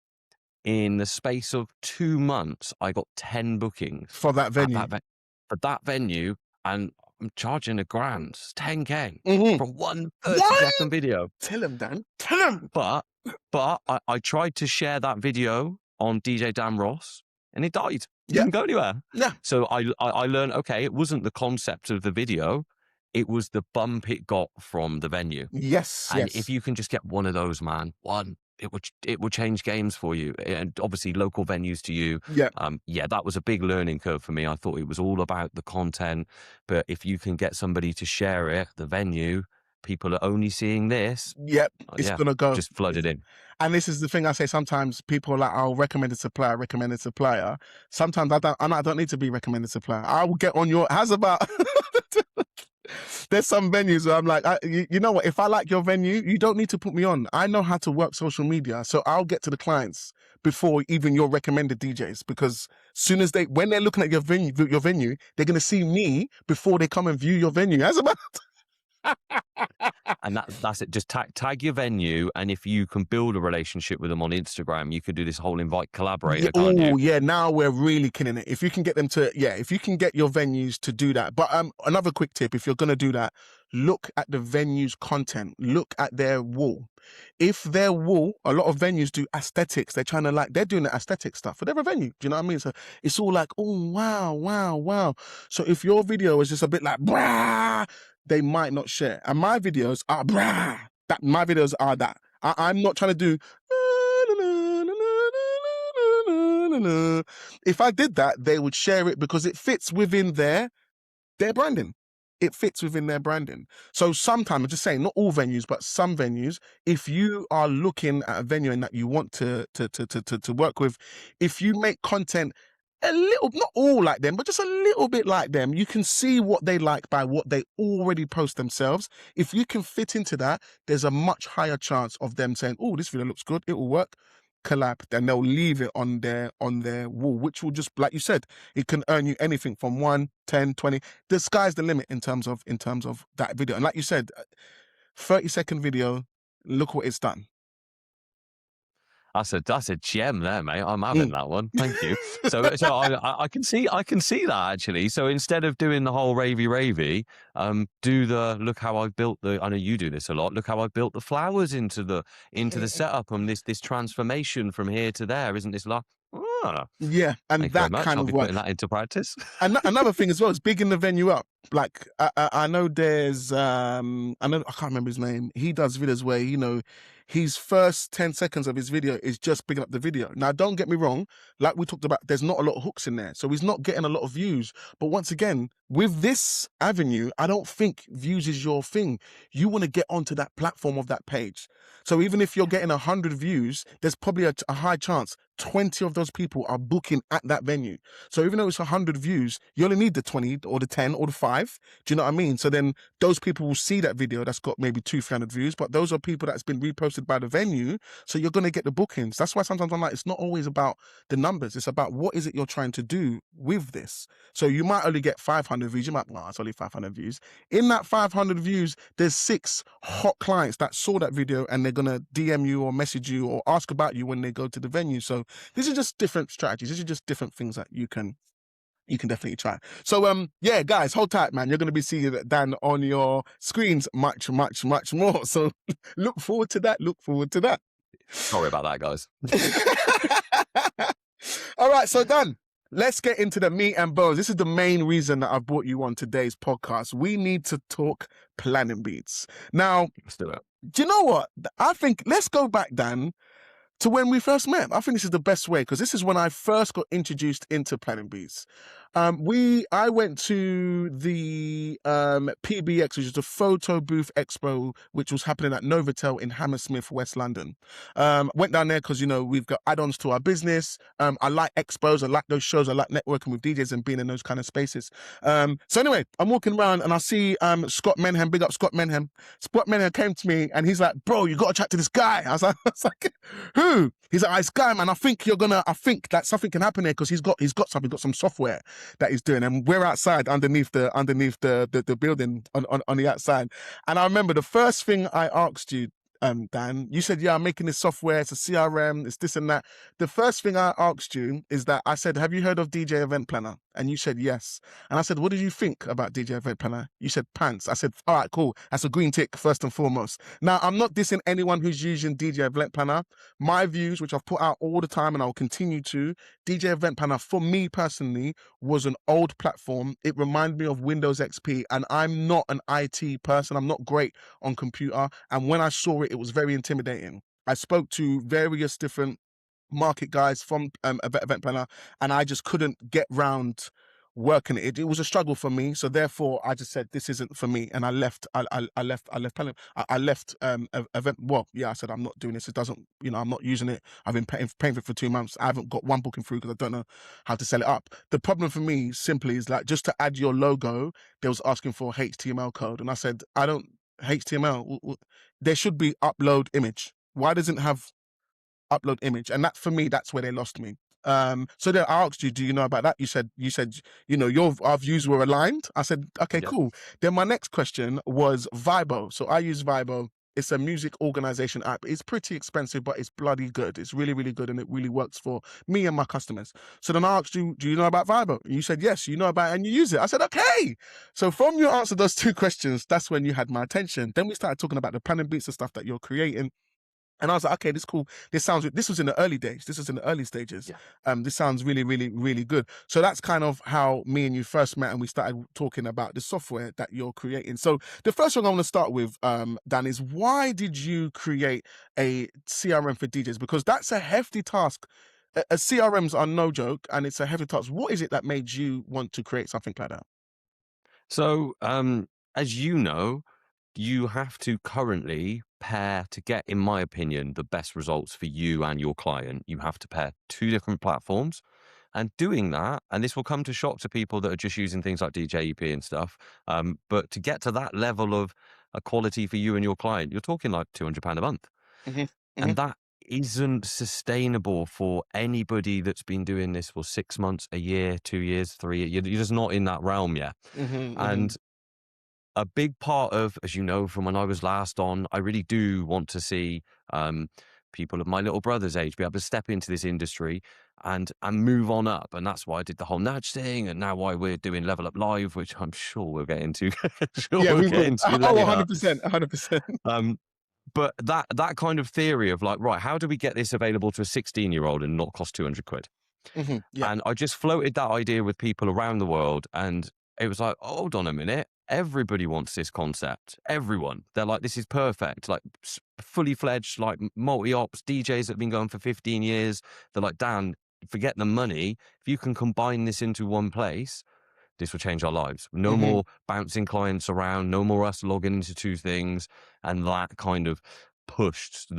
In the space of 2 months, I got 10 bookings For that venue. for that venue, and I'm charging $1,000, 10K Mhm. for one What? 30-second video. Tell him, Dan. Tell him. But I tried to share that video on DJ Dan Ross, and it died. It Yeah. didn't go anywhere. Yeah. So I learned, okay, it wasn't the concept of the video, it was the bump it got from the venue. Yes. And Yes. if you can just get one of those, man, it will change games for you, and obviously local venues to you. Yeah. Yeah, that was a big learning curve for me. I thought it was all about the content, but if you can get somebody to share it, the venue, people are only seeing this. Yep. It's Yeah, gonna go. just flooded in. And this is the thing I say sometimes. People are like, "I'll recommend a supplier." Sometimes I don't need to be recommended supplier. I will get on your. How's about? There's some venues where I'm like, you know what? If I like your venue, you don't need to put me on. I know how to work social media, so I'll get to the clients before even your recommended DJs. Because soon as when they're looking at your venue, they're gonna see me before they come and view your venue. How's about? And that's it. Just tag your venue, and if you can build a relationship with them on Instagram, you could do this whole invite collaborator, can't you? Oh yeah, now we're really killing it. If you can get them to, if you can get your venues to do that. But another quick tip: if you're gonna do that, look at the venue's content. Look at their wall. If their wall, a lot of venues do aesthetics. They're trying to they're doing the aesthetic stuff for their venue. Do you know what I mean? So it's all like, oh wow, wow, wow. So if your video is just a bit like brah, they might not share. And my videos are brah. My videos are that. I'm not trying to do. If I did that, they would share it because it fits within their branding. It fits within their branding. So sometimes, I'm just saying, not all venues, but some venues, if you are looking at a venue and that you want to work with, if you make content a little, not all like them, but just a little bit like them, you can see what they like by what they already post themselves. If you can fit into that, there's a much higher chance of them saying, oh, this video looks good, it will work. Collab, then they'll leave it on their wall, which will just, like you said, it can earn you anything from 1, 10, 20. The sky's the limit in terms of that video. And like you said, 30-second video, look what it's done. That's a gem there, mate. I'm having that one. Thank you. So I can see that, actually. So instead of doing the whole ravey, do the look how I've built the. I know you do this a lot. Look how I've built the flowers into the setup and this transformation from here to there. Isn't this Yeah, and thank you that very much. kind I'll of be work. putting that into practice. And another thing as well is bigging the venue up. Like I know there's I can't remember his name. He does videos where his first 10 seconds of his video is just bigging up the video. Now don't get me wrong, like we talked about, there's not a lot of hooks in there, so he's not getting a lot of views. But once again, with this avenue, I don't think views is your thing. You want to get onto that platform of that page. So even if you're getting 100 views, there's probably a high chance 20 of those people are booking at that venue. So even though it's 100 views, you only need the 20 or the 10 or the 5. Do you know what I mean? So then those people will see that video that's got maybe 200-300 views, but those are people that's been reposted by the venue. So you're going to get the bookings. That's why sometimes I'm like, it's not always about the numbers. It's about what is it you're trying to do with this. So you might only get 500 views. You might, it's only 500 views. In that 500 views, there's 6 hot clients that saw that video and they're going to DM you or message you or ask about you when they go to the venue. So these are just different strategies. These are just different things that you can definitely try. So yeah, guys, hold tight, man. You're going to be seeing Dan on your screens much, much, much more. So look forward to that. Sorry about that, guys. All right, so Dan, let's get into the meat and bones. This is the main reason that I've brought you on today's podcast. We need to talk planning beats. Now, Let's do it. do you know what? I think let's go back, Dan, to when we first met. I think this is the best way because this is when I first got introduced into planning beats. I went to the PBX, which is the Photo Booth Expo, which was happening at Novotel in Hammersmith, West London. Went down there because we've got add-ons to our business. I like expos, I like those shows, I like networking with DJs and being in those kind of spaces. So anyway, I'm walking around and I see Scott Menhem, big up Scott Menhem. Scott Menhem came to me and he's like, "Bro, you got to chat to this guy." I was like, "Who?" He's like, "This guy, man. I think that something can happen here because he's got some software that he's doing." And we're outside underneath the building on the outside. And I remember the first thing I asked you, Dan, you said, "Yeah, I'm making this software. It's a CRM. It's this and that." The first thing I asked you is that I said, "Have you heard of DJ Event Planner?" And you said yes. And I said, "What did you think about DJ Event Planner?" You said pants. I said, "All right, cool. That's a green tick first and foremost." Now, I'm not dissing anyone who's using DJ Event Planner. My views, which I've put out all the time and I'll continue to, DJ Event Planner for me personally was an old platform. It reminded me of Windows XP, and I'm not an IT person. I'm not great on computer. And when I saw it, it was very intimidating. I spoke to various different market guys from Event Planner, and I just couldn't get round working it. It was a struggle for me, so therefore I just said this isn't for me, and I left. I left Planner. I left Event. Well, yeah, I said I'm not doing this. It doesn't. I'm not using it. I've been paying for it for 2 months. I haven't got one booking through because I don't know how to sell it up. The problem for me simply is like just to add your logo, they was asking for HTML code, and I said I don't HTML. There should be upload image. Why doesn't it have upload image? And that for me, that's where they lost me. So then I asked you, do you know about that? You said our views were aligned. I said, okay, Yeah. cool. Then my next question was Vibo. So I use Vibo. It's a music organization app. It's pretty expensive, but it's bloody good. It's really, really good, and it really works for me and my customers. So then I asked you, do you know about Vibo? And you said, yes, you know about it and you use it. I said, okay. So from your answer to those two questions, that's when you had my attention. Then we started talking about the planning beats and stuff that you're creating. And I was like, okay, this is cool. This was in the early days. This was in the early stages. Yeah. This sounds really, really, really good. So that's kind of how me and you first met, and we started talking about the software that you're creating. So the first one I want to start with, Dan, is why did you create a CRM for DJs? Because that's a hefty task. CRMs are no joke, and it's a hefty task. What is it that made you want to create something like that? So, as you know, you have to currently pair to get, in my opinion, the best results for you and your client. You have to pair two different platforms. And doing that, and this will come to shock to people that are just using things like DJEP and stuff, but to get to that level of quality for you and your client, you're talking like £200 a month. Mm-hmm. Mm-hmm. And that isn't sustainable for anybody that's been doing this for 6 months, a year, 2 years, 3 years. You're just not in that realm yet. Mm-hmm. And a big part of, as you know, from when I was last on, I really do want to see people of my little brother's age be able to step into this industry and move on up. And that's why I did the whole nudge thing, and now why we're doing Level Up Live, which I'm sure we'll get into. Yeah, we will. Oh, Later. 100%, 100%. But that kind of theory of like, right, how do we get this available to a 16-year-old and not cost 200 quid? Mm-hmm. Yeah. And I just floated that idea with people around the world, and it was like, hold on a minute. Everybody wants this concept. Everyone. They're like, this is perfect. Like fully fledged, like multi-ops DJs that have been going for 15 years. They're like, Dan, forget the money. If you can combine this into one place, this will change our lives. No Mm-hmm. more bouncing clients around, no more us logging into two things. And that kind of pushed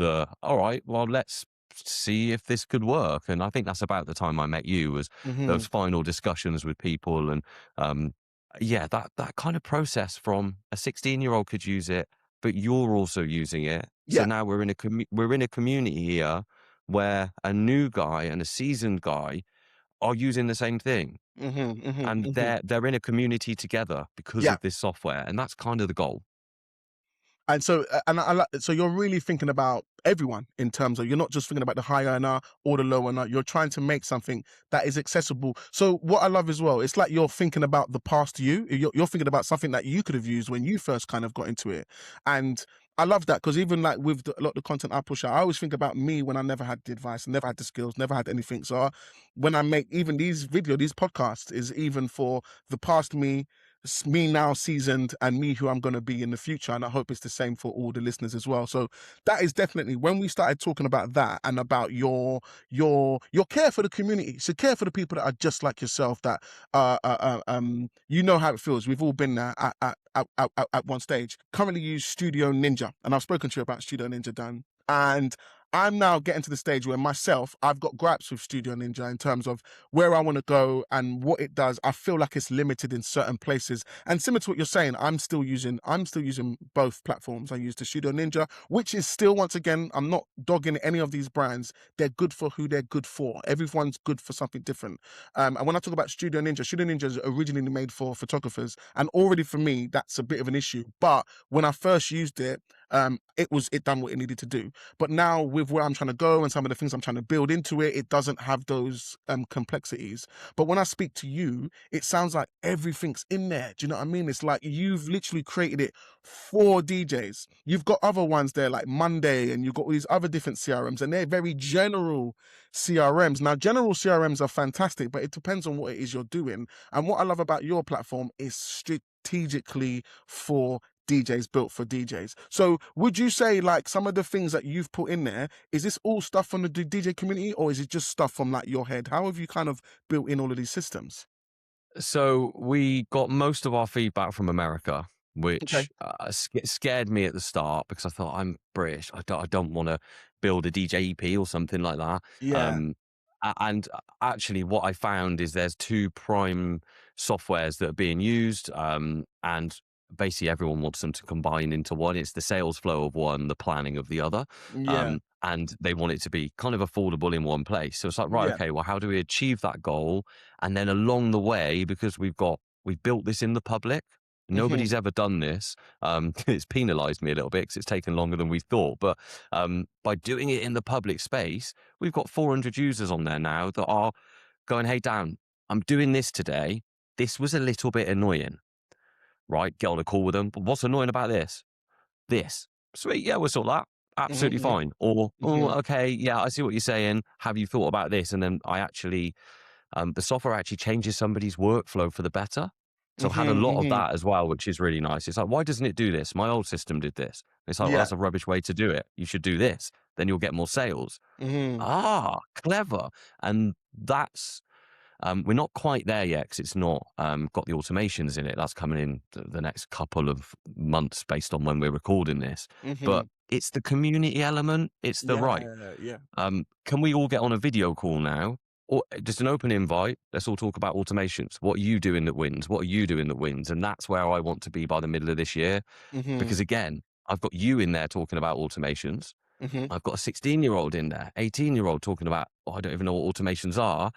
all right, well, let's see if this could work. And I think that's about the time I met you, was Mm-hmm. those final discussions with people. And yeah, that kind of process from a 16-year-old could use it, but you're also using it. So Yeah. now we're in a community here where a new guy and a seasoned guy are using the same thing. Mm-hmm. Mm-hmm. And Mm-hmm. they're in a community together because Yeah. of this software. And that's kind of the goal. And so, so you're really thinking about everyone in terms of, you're not just thinking about the high earner or the low earner. You're trying to make something that is accessible. So what I love as well, it's like you're thinking about the past you. You're thinking about something that you could have used when you first kind of got into it. And I love that, because even like with a lot of the content I push out, I always think about me when I never had the advice, never had the skills, never had anything. So when I make even these podcasts is even for the past me, me now seasoned and me who I'm going to be in the future. And I hope it's the same for all the listeners as well. So that is definitely when we started talking about that and about your care for the community. So care for the people that are just like yourself, that you know how it feels. We've all been there at one stage. Currently use Studio Ninja, and I've spoken to you about Studio Ninja, Dan. And I'm now getting to the stage where myself, I've got gripes with Studio Ninja in terms of where I want to go and what it does. I feel like it's limited in certain places. And similar to what you're saying, I'm still using both platforms. I use the Studio Ninja, which is still, once again, I'm not dogging any of these brands. They're good for who they're good for. Everyone's good for something different. And when I talk about Studio Ninja is originally made for photographers, and already for me, that's a bit of an issue. But when I first used it, it done what it needed to do. But now with where I'm trying to go and some of the things I'm trying to build into it, it doesn't have those complexities. But when I speak to you, it sounds like everything's in there. Do you know what I mean? It's like you've literally created it for DJs. You've got other ones there like Monday, and you've got all these other different CRMs, and they're very general CRMs. Now, general CRMs are fantastic, but it depends on what it is you're doing. And what I love about your platform is strategically for DJs, built for DJs. So would you say like some of the things that you've put in there, is this all stuff from the DJ community, or is it just stuff from like your head? How have you kind of built in all of these systems? So we got most of our feedback from America, Okay. which scared me at the start because I thought I'm British. I don't want to build a DJ EP or something like that. Yeah. Um, and actually, what I found is there's two prime softwares that are being used, and basically everyone wants them to combine into one. It's the sales flow of one, the planning of the other. Yeah. And they want it to be kind of affordable in one place. So it's like, right, Yeah. okay, well, how do we achieve that goal? And then along the way, because we've built this in the public, Mm-hmm. nobody's ever done this. It's penalized me a little bit because it's taken longer than we thought. But by doing it in the public space, we've got 400 users on there now that are going, hey, Dan, I'm doing this today. This was a little bit annoying, right? Get on a call with them. But what's annoying about this? This. Sweet. Yeah, we'll sort that. Absolutely Mm-hmm. fine. Or, oh, Mm-hmm. okay. Yeah, I see what you're saying. Have you thought about this? And then the software actually changes somebody's workflow for the better. So I've had a Mm-hmm. lot of Mm-hmm. that as well, which is really nice. It's like, why doesn't it do this? My old system did this. It's like, well, Yeah. that's a rubbish way to do it. You should do this. Then you'll get more sales. Mm-hmm. Ah, clever. And that's, we're not quite there yet because it's not got the automations in it. That's coming in the next couple of months based on when we're recording this. Mm-hmm. But it's the community element. It's the right. Yeah. Yeah. Can we all get on a video call now? Or just an open invite? Let's all talk about automations. What are you doing that wins? What are you doing that wins? And that's where I want to be by the middle of this year. Mm-hmm. Because again, I've got you in there talking about automations. Mm-hmm. I've got a 16-year-old in there, 18-year-old talking about, oh, I don't even know what automations are.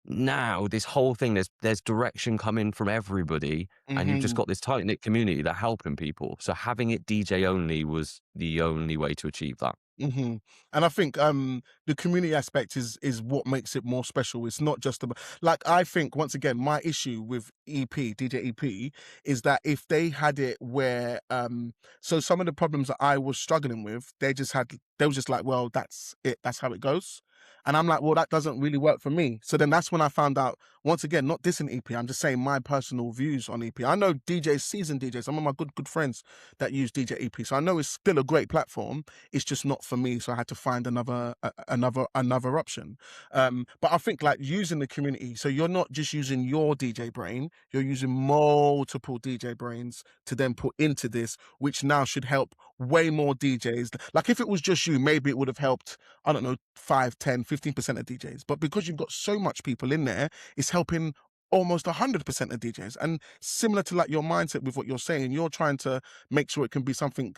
Now this whole thing, there's direction coming from everybody, and you've just Mm-hmm. got this tight knit community that are helping people. So having it DJ only was the only way to achieve that. Mm-hmm. And I think the community aspect is what makes it more special. It's not just about, like, I think once again my issue with DJ EP is that if they had it where so some of the problems that I was struggling with, they was just like, well, that's it, that's how it goes. And I'm like, well, that doesn't really work for me. So then that's when I found out, once again, not dissing EP, I'm just saying my personal views on EP. I know DJs, seasoned DJs, some of my good friends that use DJ EP. So I know it's still a great platform, it's just not for me, so I had to find another option. But I think like using the community, so you're not just using your DJ brain, you're using multiple DJ brains to then put into this, which now should help way more DJs. Like if it was just you, maybe it would have helped, I don't know, 5, 10, 15% of DJs. But because you've got so much people in there, it's helping almost 100% of DJs. And similar to like your mindset with what you're saying, you're trying to make sure it can be something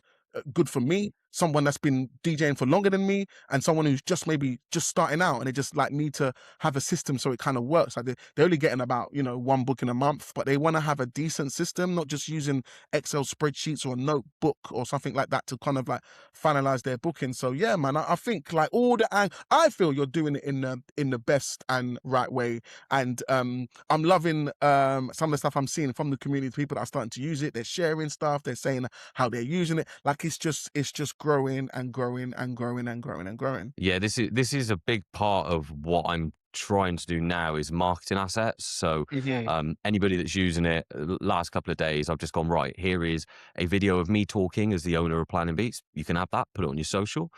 good for me, someone that's been DJing for longer than me, and someone who's just maybe just starting out, and they just like need to have a system so it kind of works. Like they're only getting about, you know, one book in a month, but they want to have a decent system, not just using Excel spreadsheets or a notebook or something like that to kind of like finalize their booking. So yeah, man, I think like I feel you're doing it in the best and right way. And I'm loving some of the stuff I'm seeing from the community, people that are starting to use it. They're sharing stuff, they're saying how they're using it. Like it's just growing and growing and growing and growing and growing. Yeah, this is a big part of what I'm trying to do now is marketing assets. So Mhm. anybody that's using it last couple of days, I've just gone, right, here is a video of me talking as the owner of Planning Beats. You can have that, put it on your social.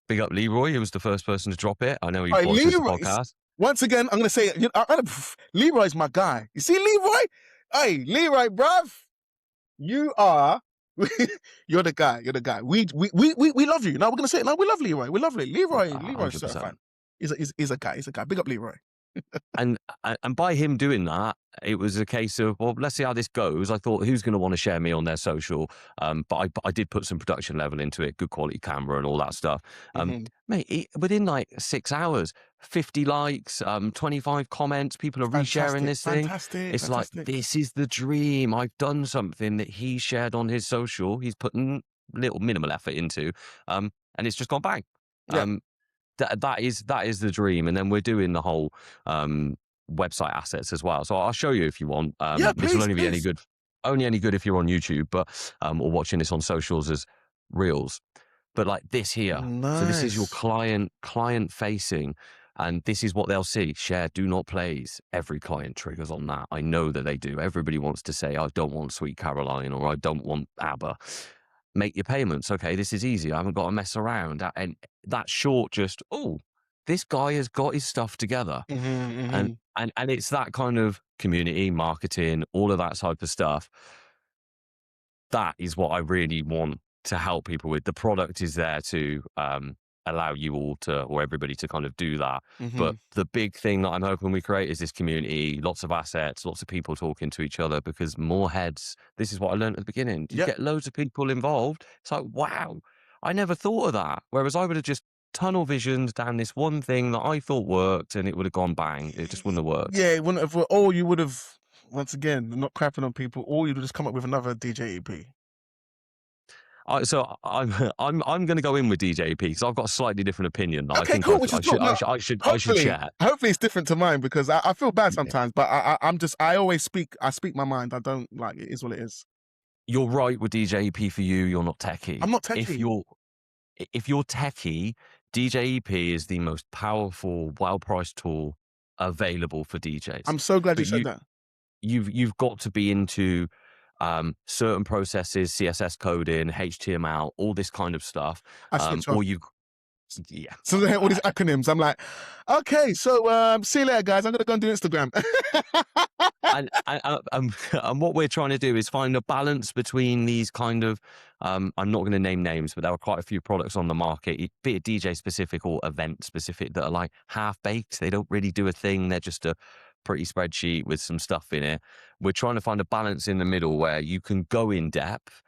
Big up Leroy, who was the first person to drop it. I know he All right, watches the Leroy. podcast. Once again, I'm gonna say, Leroy's my guy. You see, Leroy? Hey, Leroy, bruv, you are. You're the guy. You're the guy. We love you. Now we're gonna say it. Now we love Leroy. We love Leroy. Leroy's certified. 100%. He's a guy. He's a guy. Big up Leroy. And by him doing that, it was a case of, well, let's see how this goes. I thought, who's going to want to share me on their social? But I did put some production level into it, good quality camera and all that stuff. Mhm. Mate, within like 6 hours, 50 likes, 25 comments, people are resharing Fantastic. this thing. Fantastic. It's like, Fantastic. this is the dream. I've done something that he shared on his social. He's putting little minimal effort into, and it's just gone bang. Yeah. Um, that is the dream, and then we're doing the whole website assets as well. So I'll show you if you want. Yeah. This will Please, only be please. only any good if you're on YouTube, but or watching this on socials as reels. But like this here, so this is your Nice. client facing, and this is what they'll see: share, do not plays. Every client triggers on that. I know that they do. Everybody wants to say, I don't want Sweet Caroline, or I don't want ABBA. Make your payments. Okay, this is easy. I haven't got to mess around. And that short, just, oh, this guy has got his stuff together. Mhm. And Mhm. and it's that kind of community marketing, all of that type of stuff. That is what I really want to help people with. The product is there to allow you all to, or everybody to kind of do that. But Mhm. the big thing that I'm hoping we create is this community, lots of assets, lots of people talking to each other, because more heads, this is what I learned at the beginning. You Yep. get loads of people involved. It's like, wow, I never thought of that. Whereas I would have just tunnel visioned down this one thing that I thought worked, and it would have gone bang. It just wouldn't have worked. Yeah. It wouldn't have. Or you would have. Once again, not crapping on people. Or you'd have just come up with another DJ EP. So I'm going to go in with DJP because I've got a slightly different opinion that I Okay, think cool. Which is cool. No, I should share. hopefully it's different to mine, because I feel bad Yeah. sometimes, but I always speak my mind. I don't, like, it is what it is. You're right with DJP for you. You're not techie. I'm not techie. If you're techie, DJEP is the most powerful, well-priced tool available for DJs. I'm so glad you But said that. you've got to be into certain processes, CSS coding, HTML, all this kind of stuff, I switch off. or you, yeah. So they have all these acronyms. I'm like, okay, so see you later, guys. I'm gonna go and do Instagram. And what we're trying to do is find a balance between these kind of, I'm not going to name names, but there are quite a few products on the market, be it DJ specific or event specific, that are like half baked. They don't really do a thing. They're just a pretty spreadsheet with some stuff in it. We're trying to find a balance in the middle where you can go in depth.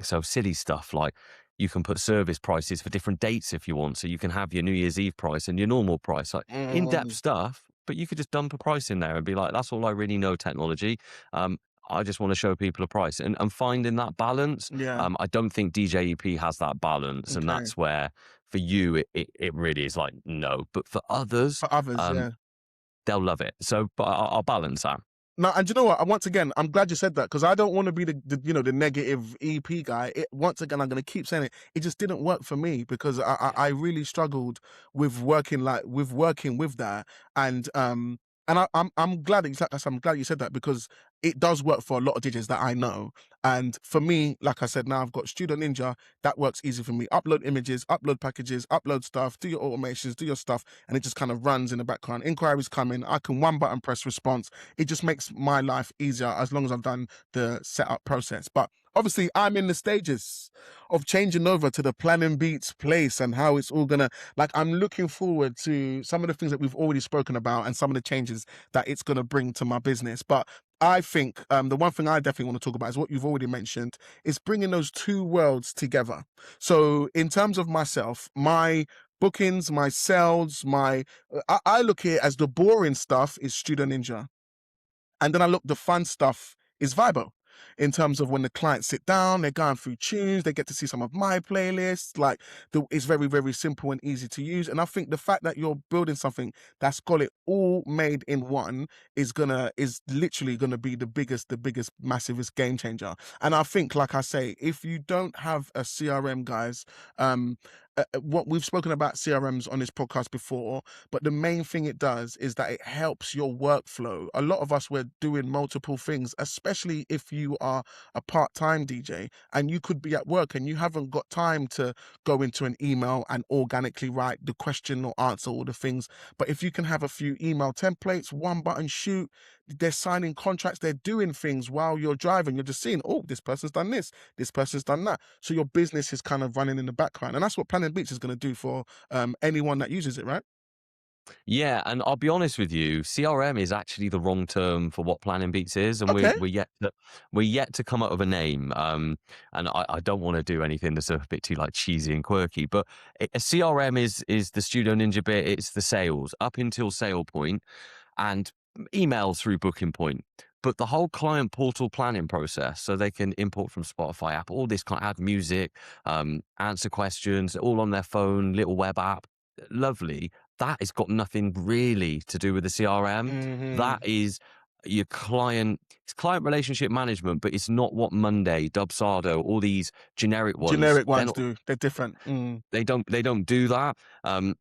So silly stuff like, you can put service prices for different dates if you want. So you can have your New Year's Eve price and your normal price, like in-depth Mm, stuff, but you could just dump a price in there and be like, that's all I really know technology. I just want to show people a price, and finding that balance. yeah. I don't think DJEP has that balance. And Okay. that's where for you, it really is like, no, but for others, For others, yeah. they'll love it. So, but I'll balance that. No, and you know what? Once again, I'm glad you said that, because I don't want to be the negative EP guy. Once again, I'm going to keep saying it. It just didn't work for me, because I really struggled with working with that, and I'm glad that I'm glad you said that, because it does work for a lot of DJs that I know. And for me, like I said, now I've got Studio Ninja. That works easy for me. Upload images, upload packages, upload stuff, do your automations, do your stuff, and it just kind of runs in the background. Inquiries come in. I can one button press response. It just makes my life easier as long as I've done the setup process. But obviously, I'm in the stages of changing over to the Planning Beats place, and how it's all gonna, like, I'm looking forward to some of the things that we've already spoken about and some of the changes that it's gonna bring to my business. But I think the one thing I definitely want to talk about is what you've already mentioned, is bringing those two worlds together. So in terms of myself, my bookings, my sales, I look at it as the boring stuff is Studio Ninja. And then I look, the fun stuff is Vibo. In terms of when the clients sit down, they're going through tunes, they get to see some of my playlists. Like, it's very, very simple and easy to use. And I think the fact that you're building something that's got it all made in one is literally gonna be the biggest, massivest game changer. And I think, like I say, if you don't have a CRM, guys, what we've spoken about CRMs on this podcast before, but the main thing it does is that it helps your workflow. A lot of us were doing multiple things, especially if you are a part-time DJ and you could be at work and you haven't got time to go into an email and organically write the question or answer all the things. But if you can have a few email templates, one button shoot, they're signing contracts, they're doing things while you're driving. You're just seeing, oh, this person's done this person's done that. So your business is kind of running in the background. And that's what Planning Beats is going to do for anyone that uses it, right? Yeah, and I'll be honest with you, CRM is actually the wrong term for what Planning Beats is, and Okay. we're yet to come up with a name. And I don't want to do anything that's a bit too like cheesy and quirky, but a CRM is the Studio Ninja bit. It's the sales up until sale point, and emails through booking point. But the whole client portal planning process, so they can import from Spotify app, all this kind of add music, answer questions, all on their phone, little web app, lovely. That has got nothing really to do with the CRM. Mm-hmm. That is your client, it's client relationship management, but it's not what Monday, Dubsado, all these generic ones. Generic ones do. They're different. They don't do that.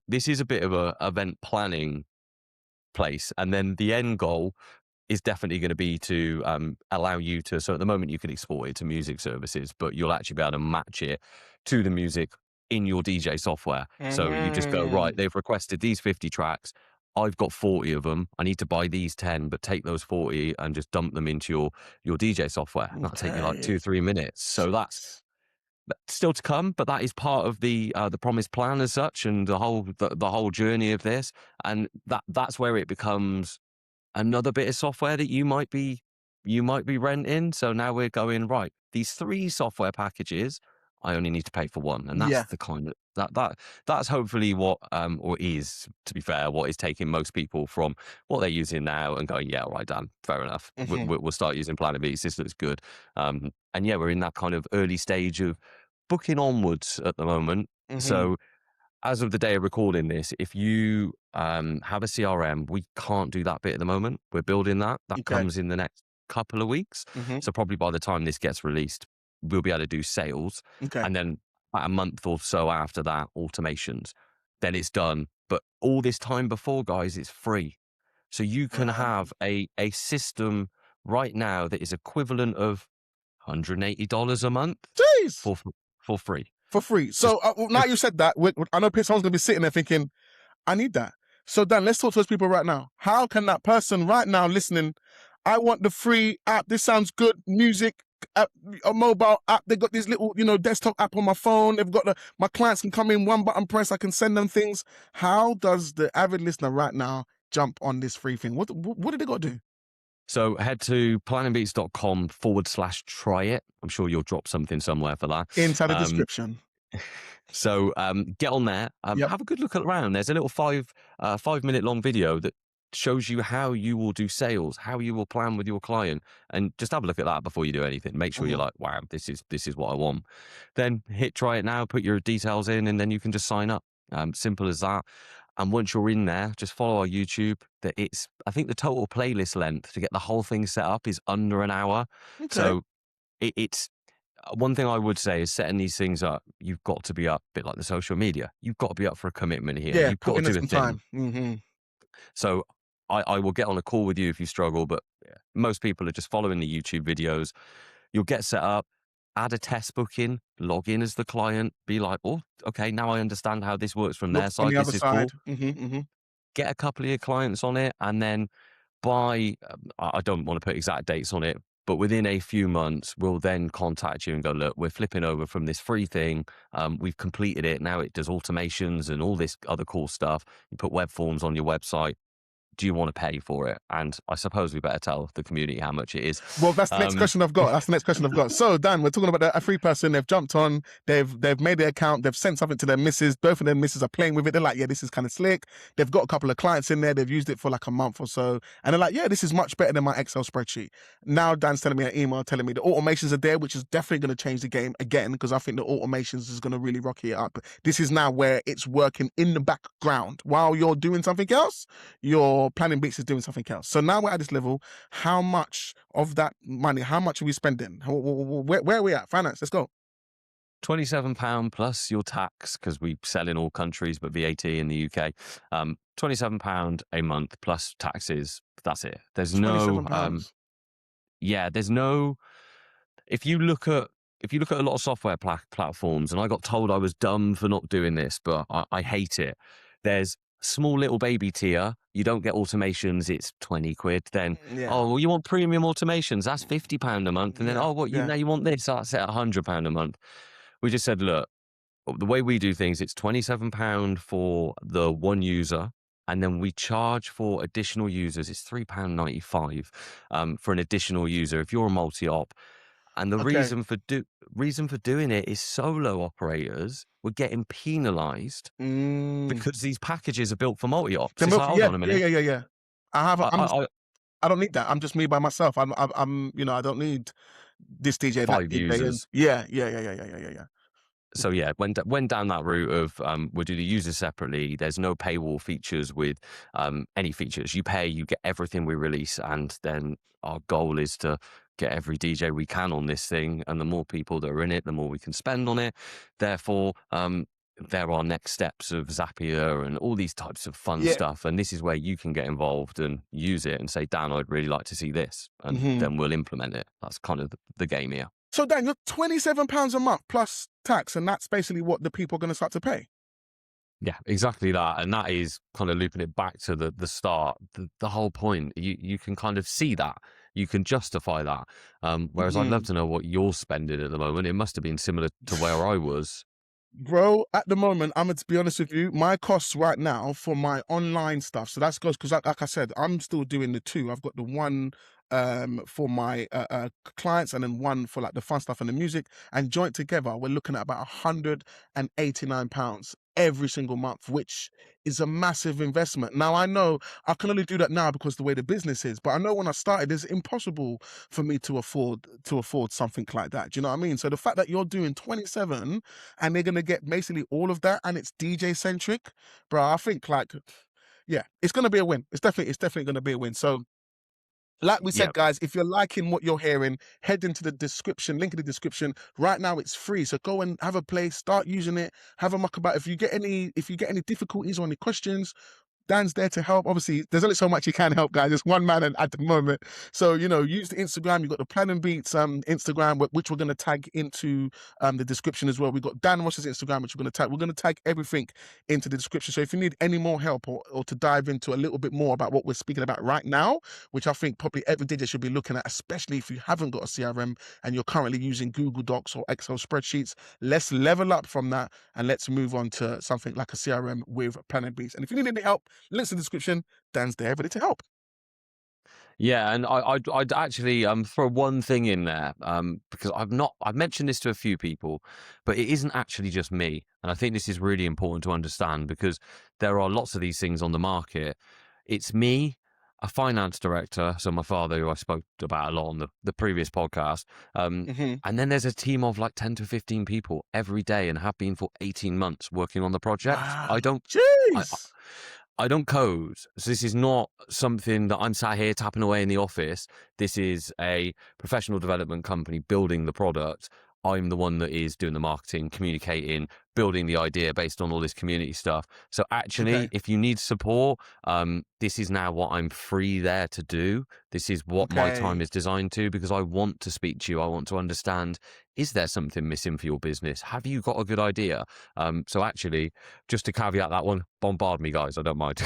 This is a bit of a event planning place, and then the end goal is definitely going to be to allow you to, so at the moment you can export it to music services, but you'll actually be able to match it to the music in your DJ software. So you just go, right, Mm-hmm. they've requested these 50 tracks, I've got 40 of them, I need to buy these 10, but take those 40 and just dump them into your DJ software. And that'll take you like Okay. 2-3 minutes. So that's still to come, but that is part of the promised plan as such, and the whole journey of this. And that's where it becomes another bit of software that you might be renting. So now we're going, right, these 3 software packages, I only need to pay for 1. And that's Yeah. the kind of that's hopefully what or is, to be fair, what is taking most people from what they're using now and going, yeah, all right, Dan, fair enough. Mm-hmm. We'll start using Planet Beats. This looks good. And yeah, we're in that kind of early stage of booking onwards at the moment. Mm-hmm. So as of the day of recording this, if you have a CRM, we can't do that bit at the moment. We're building that. That Okay. comes in the next couple of weeks. Mm-hmm. So probably by the time this gets released, we'll be able to do sales. Okay. And then about a month or so after that, automations. Then it's done. But all this time before, guys, it's free. So you can have a system right now that is equivalent of $180 a month Jeez. for free. For free. Just So now you said that, I know someone's going to be sitting there thinking, I need that. So Dan, let's talk to those people right now. How can that person right now listening, I want the free app. This sounds good. Music, app, a mobile app. They got this little, desktop app on my phone. They've got my clients can come in, one button press. I can send them things. How does the avid listener right now jump on this free thing? What did they got to do? So head to planningbeats.com/try it. I'm sure you'll drop something somewhere for that. Inside the description. So get on there. Yep. Have a good look around. There's a little 5-minute long video that shows you how you will do sales, how you will plan with your client, and just have a look at that before you do anything. Make sure you're like, wow, this is what I want. Then hit try it now, put your details in, and then you can just sign up. Simple as that. And once you're in there, just follow our YouTube. I think the total playlist length to get the whole thing set up is under an hour. Okay. So it's one thing I would say is setting these things up. You've got to be up, a bit like the social media. You've got to be up for a commitment here. Yeah, You've put got in to do some a thing. time. Mm-hmm. So I will get on a call with you if you struggle, but most people are just following the YouTube videos. You'll get set up, add a test booking, log in as the client, be like, oh, okay, now I understand how this works from Look their on side. the This other is cool. side. Mm-hmm. Get a couple of your clients on it, and then by, I don't want to put exact dates on it, but within a few months, we'll then contact you and go, look, we're flipping over from this free thing. We've completed it. Now it does automations and all this other cool stuff. You put web forms on your website. Do you want to pay for it? And I suppose we better tell the community how much it is. Well, that's the next question I've got. So, Dan, we're talking about a free person. They've jumped on. They've made their account. They've sent something to their missus. Both of their missus are playing with it. They're like, yeah, this is kind of slick. They've got a couple of clients in there. They've used it for like a month or so. And they're like, yeah, this is much better than my Excel spreadsheet. Now, Dan's telling me an email telling me the automations are there, which is definitely going to change the game again, because I think the automations is going to really rock it up. This is now where it's working in the background. While you're doing something else, your Planning Beats is doing something else. So now we're at this level. How much of that money, how much are we spending? Where are we at? Finance, let's go. £27 plus your tax, because we sell in all countries but VAT in the UK. £27 a month plus taxes. That's it. There's no £27. there's no. If you look at a lot of software platforms, and I got told I was dumb for not doing this, but I hate it. There's small little baby tier. You don't get automations. It's 20 quid. Then Yeah. oh well, you want premium automations? That's £50 a month. And then now you want this? That's at £100 a month. We just said, look, the way we do things, it's £27 for the one user, and then we charge for additional users. It's £3.95 for an additional user if you're a multi-op. And the Okay. reason for doing it is solo operators were getting penalised because these packages are built for multi-ops. It's like, hold on a minute. Yeah. I don't need that. I'm just me by myself. I'm I don't need this DJ, that 5 DJ. users. Yeah. So yeah, went down that route of we'll do the users separately. There's no paywall features with any features. You pay, you get everything we release, and then our goal is to get every DJ we can on this thing. And the more people that are in it, the more we can spend on it. Therefore, there are next steps of Zapier and all these types of fun stuff. And this is where you can get involved and use it and say, Dan, I'd really like to see this. And then we'll implement it. That's kind of the game here. So Dan, you're £27 a month plus tax, and that's basically what the people are going to start to pay. Yeah, exactly that. And that is kind of looping it back to the start. The whole point, you can kind of see that. You can justify that. Whereas I'd love to know what you're spending at the moment. It must have been similar to where I was. Bro, at the moment, I'm going to be honest with you, my costs right now for my online stuff, so that's goes because like I said, I'm still doing the two. I've got the one for my clients, and then one for like the fun stuff and the music, and joint together we're looking at about £189 every single month, which is a massive investment. Now I know I can only do that now because the way the business is, but I know when I started it's impossible for me to afford something like that. Do you know what I mean? So the fact that you're doing 27 and they're gonna get basically all of that, and it's DJ centric, bro, I think it's gonna be a win. It's definitely gonna be a win. So like we said, guys, if you're liking what you're hearing, head into the description, link in the description. Right now it's free. So go and have a play, start using it, have a muck about. If you get any difficulties or any questions, Dan's there to help. Obviously, there's only so much you can help, guys. It's one man at the moment. So, use the Instagram. You've got the Plan and Beats Instagram, which we're going to tag into the description as well. We've got Dan Ross's Instagram, which we're going to tag. We're going to tag everything into the description. So if you need any more help or to dive into a little bit more about what we're speaking about right now, which I think probably every DJ should be looking at, especially if you haven't got a CRM and you're currently using Google Docs or Excel spreadsheets, let's level up from that and let's move on to something like a CRM with Plan and Beats. And if you need any help, links in the description. Dan's there, ready to help. Yeah, and I'd actually throw one thing in there because I've mentioned this to a few people, but it isn't actually just me, and I think this is really important to understand because there are lots of these things on the market. It's me, a finance director, so my father, who I spoke about a lot on the previous podcast, and then there's a team of like 10 to 15 people every day and have been for 18 months working on the project. I don't code. So this is not something that I'm sat here tapping away in the office. This is a professional development company building the product. I'm the one that is doing the marketing, communicating, building the idea based on all this community stuff. So actually, if you need support, this is now what I'm free there to do. This is what my time is designed to, because I want to speak to you. I want to understand, is there something missing for your business? Have you got a good idea? So actually, just to caveat that one, bombard me, guys. I don't mind.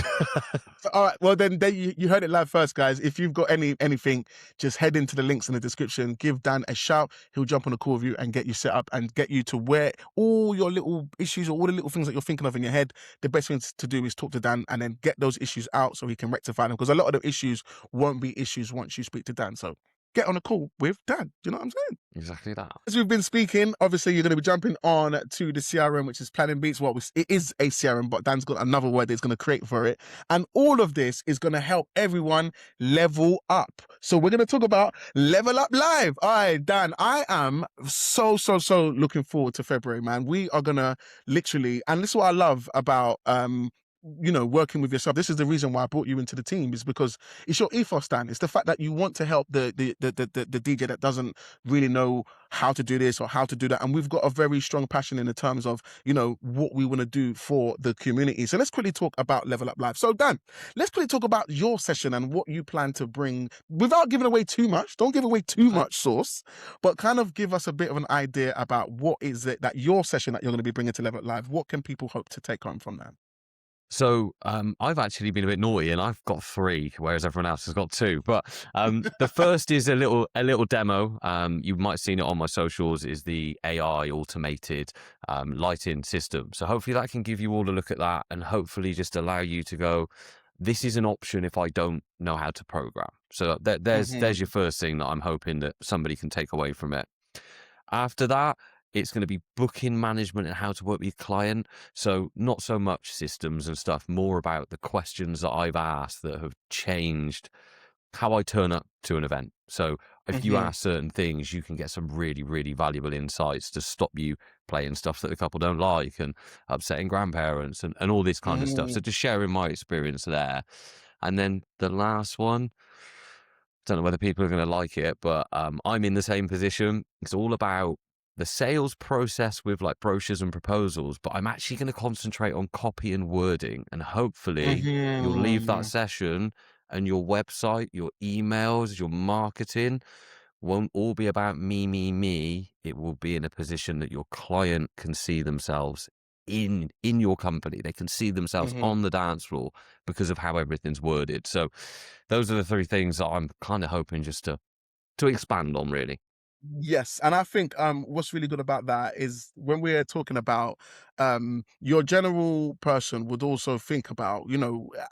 All right. Well, then you heard it live first, guys. If you've got anything, just head into the links in the description. Give Dan a shout. He'll jump on a call with you and get you set up and get you to where all your little issues or all the little things that you're thinking of in your head. The best thing to do is talk to Dan and then get those issues out so he can rectify them, because a lot of the issues won't be issues once you speak to Dan. So get on a call with Dan. Do you know what I'm saying? Exactly that. As we've been speaking, obviously you're going to be jumping on to the CRM, which is Plan and Beats. It is a CRM, but Dan's got another word that he's going to create for it. And all of this is going to help everyone level up. So we're going to talk about Level Up Live. All right, Dan, I am so looking forward to February, man. We are going to literally, and this is what I love about working with yourself. This is the reason why I brought you into the team, is because it's your ethos, Dan. It's the fact that you want to help the DJ that doesn't really know how to do this or how to do that. And we've got a very strong passion in the terms of, what we want to do for the community. So let's quickly talk about Level Up Live. So Dan, let's quickly talk about your session and what you plan to bring without giving away too much. Don't give away too much sauce, but kind of give us a bit of an idea about what is it that your session that you're going to be bringing to Level Up Live. What can people hope to take home from that? So I've actually been a bit naughty, and I've got 3, whereas everyone else has got 2. But the first is a little demo. You might have seen it on my socials. Is the AI automated lighting system. So hopefully that can give you all a look at that, and hopefully just allow you to go, this is an option if I don't know how to program. So there's your first thing that I'm hoping that somebody can take away from it. After that, it's going to be booking management and how to work with your client. So not so much systems and stuff, more about the questions that I've asked that have changed how I turn up to an event. So if you ask certain things, you can get some really, really valuable insights to stop you playing stuff that the couple don't like and upsetting grandparents and all this kind of stuff. So just sharing my experience there. And then the last one, don't know whether people are going to like it, but I'm in the same position. It's all about the sales process with like brochures and proposals, but I'm actually going to concentrate on copy and wording. And hopefully you'll leave that session and your website, your emails, your marketing won't all be about me, me, me. It will be in a position that your client can see themselves in your company. They can see themselves on the dance floor because of how everything's worded. So those are the 3 things that I'm kind of hoping just to expand on, really. Yes, and I think what's really good about that is when we're talking about your general person would also think about,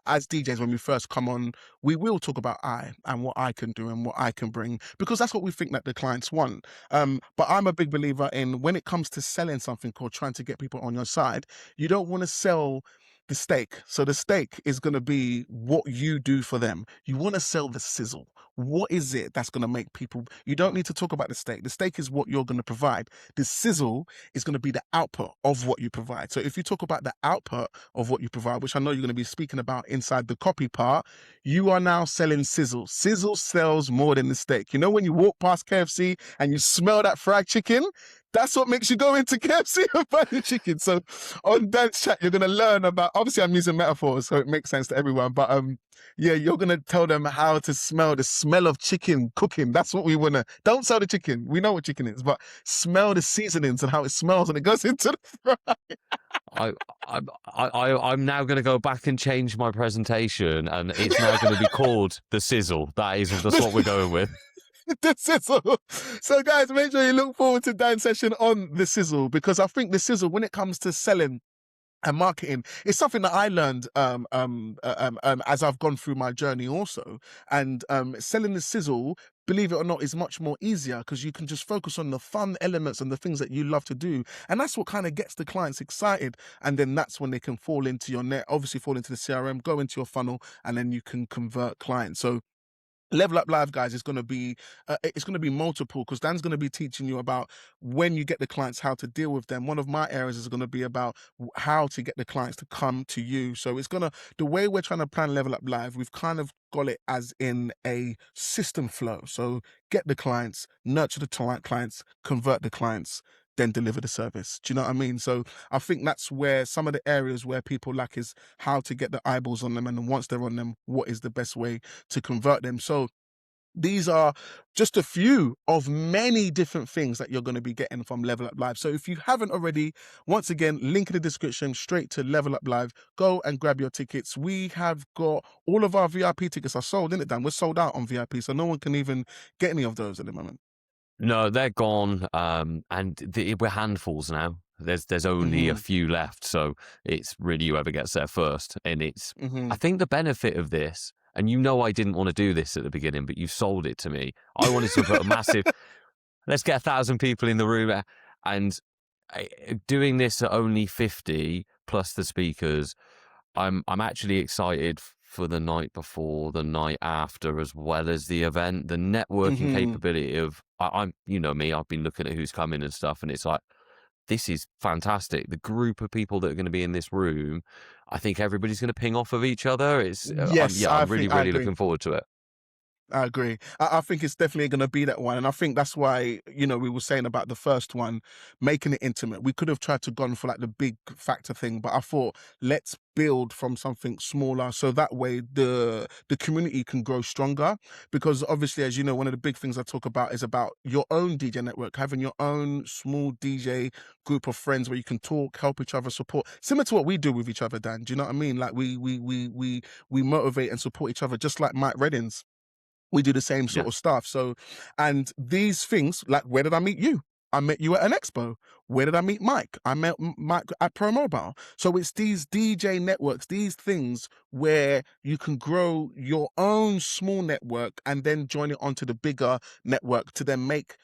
as DJs, when we first come on, we will talk about I and what I can do and what I can bring, because that's what we think that the clients want. But I'm a big believer in, when it comes to selling something or trying to get people on your side, you don't want to sell the steak. So the steak is going to be what you do for them. You want to sell the sizzle. What is it that's going to make people? You don't need to talk about the steak. The steak is what you're going to provide. The sizzle is going to be the output of what you provide. So if you talk about the output of what you provide, which I know you're going to be speaking about inside the copy part, you are now selling sizzle. Sizzle sells more than the steak. When you walk past KFC and you smell that fried chicken, that's what makes you go into KFC and buy the chicken. So on Dance Chat, you're going to learn about, obviously I'm using metaphors, so it makes sense to everyone. But you're going to tell them how to smell the smell of chicken cooking. That's what we want to, don't sell the chicken. We know what chicken is, but smell the seasonings and how it smells when it goes into the fry. I'm now going to go back and change my presentation, and it's now going to be called the Sizzle. That's what we're going with. The Sizzle. So guys, make sure you look forward to Dan's session on the Sizzle, because I think the Sizzle, when it comes to selling and marketing, it's something that I learned as I've gone through my journey also. And selling the sizzle, believe it or not, is much more easier, because you can just focus on the fun elements and the things that you love to do. And that's what kind of gets the clients excited. And then that's when they can fall into your net, obviously fall into the CRM, go into your funnel, and then you can convert clients. So Level Up Live, guys, is going to be it's going to be multiple, because Dan's going to be teaching you about when you get the clients, how to deal with them. One of my areas is going to be about how to get the clients to come to you. So it's the way we're trying to plan Level Up Live, we've kind of got it as in a system flow. So get the clients, nurture the clients, convert the clients, then deliver the service. Do you know what I mean? So I think that's where some of the areas where people lack is how to get the eyeballs on them. And then once they're on them, what is the best way to convert them? So these are just a few of many different things that you're going to be getting from Level Up Live. So if you haven't already, once again, link in the description, straight to Level Up Live. Go and grab your tickets. We have got all of our VIP tickets are sold, isn't it, Dan? We're sold out on VIP, so no one can even get any of those at the moment. No, they're gone, and we're handfuls now. There's only a few left, so it's really whoever gets there first. And I think the benefit of this, and I didn't want to do this at the beginning, but you sold it to me. I wanted to put a massive, let's get 1,000 people in the room, and doing this at only 50 plus the speakers, I'm actually excited for the night before, the night after, as well as the event. The networking capability of, I'm me, I've been looking at who's coming and stuff, and it's like, this is fantastic. The group of people that are going to be in this room, I think everybody's going to ping off of each other. It's Yes, I'm I really, think I really agree. looking forward to it. I agree. I think it's definitely going to be that one. And I think that's why, we were saying about the first one, making it intimate. We could have tried to gone for like the big factor thing, but I thought let's build from something smaller so that way the community can grow stronger. Because obviously, as you know, one of the big things I talk about is about your own DJ network, having your own small DJ group of friends where you can talk, help each other, support. Similar to what we do with each other, Dan. Do you know what I mean? Like we motivate and support each other, just like Mike Reddins, we do the same Yeah. sort of stuff. So, and these things, like, where did I meet you? I met you at an expo. Where did I meet Mike? I met Mike at Pro Mobile. So it's these DJ networks, these things where you can grow your own small network and then join it onto the bigger network to then make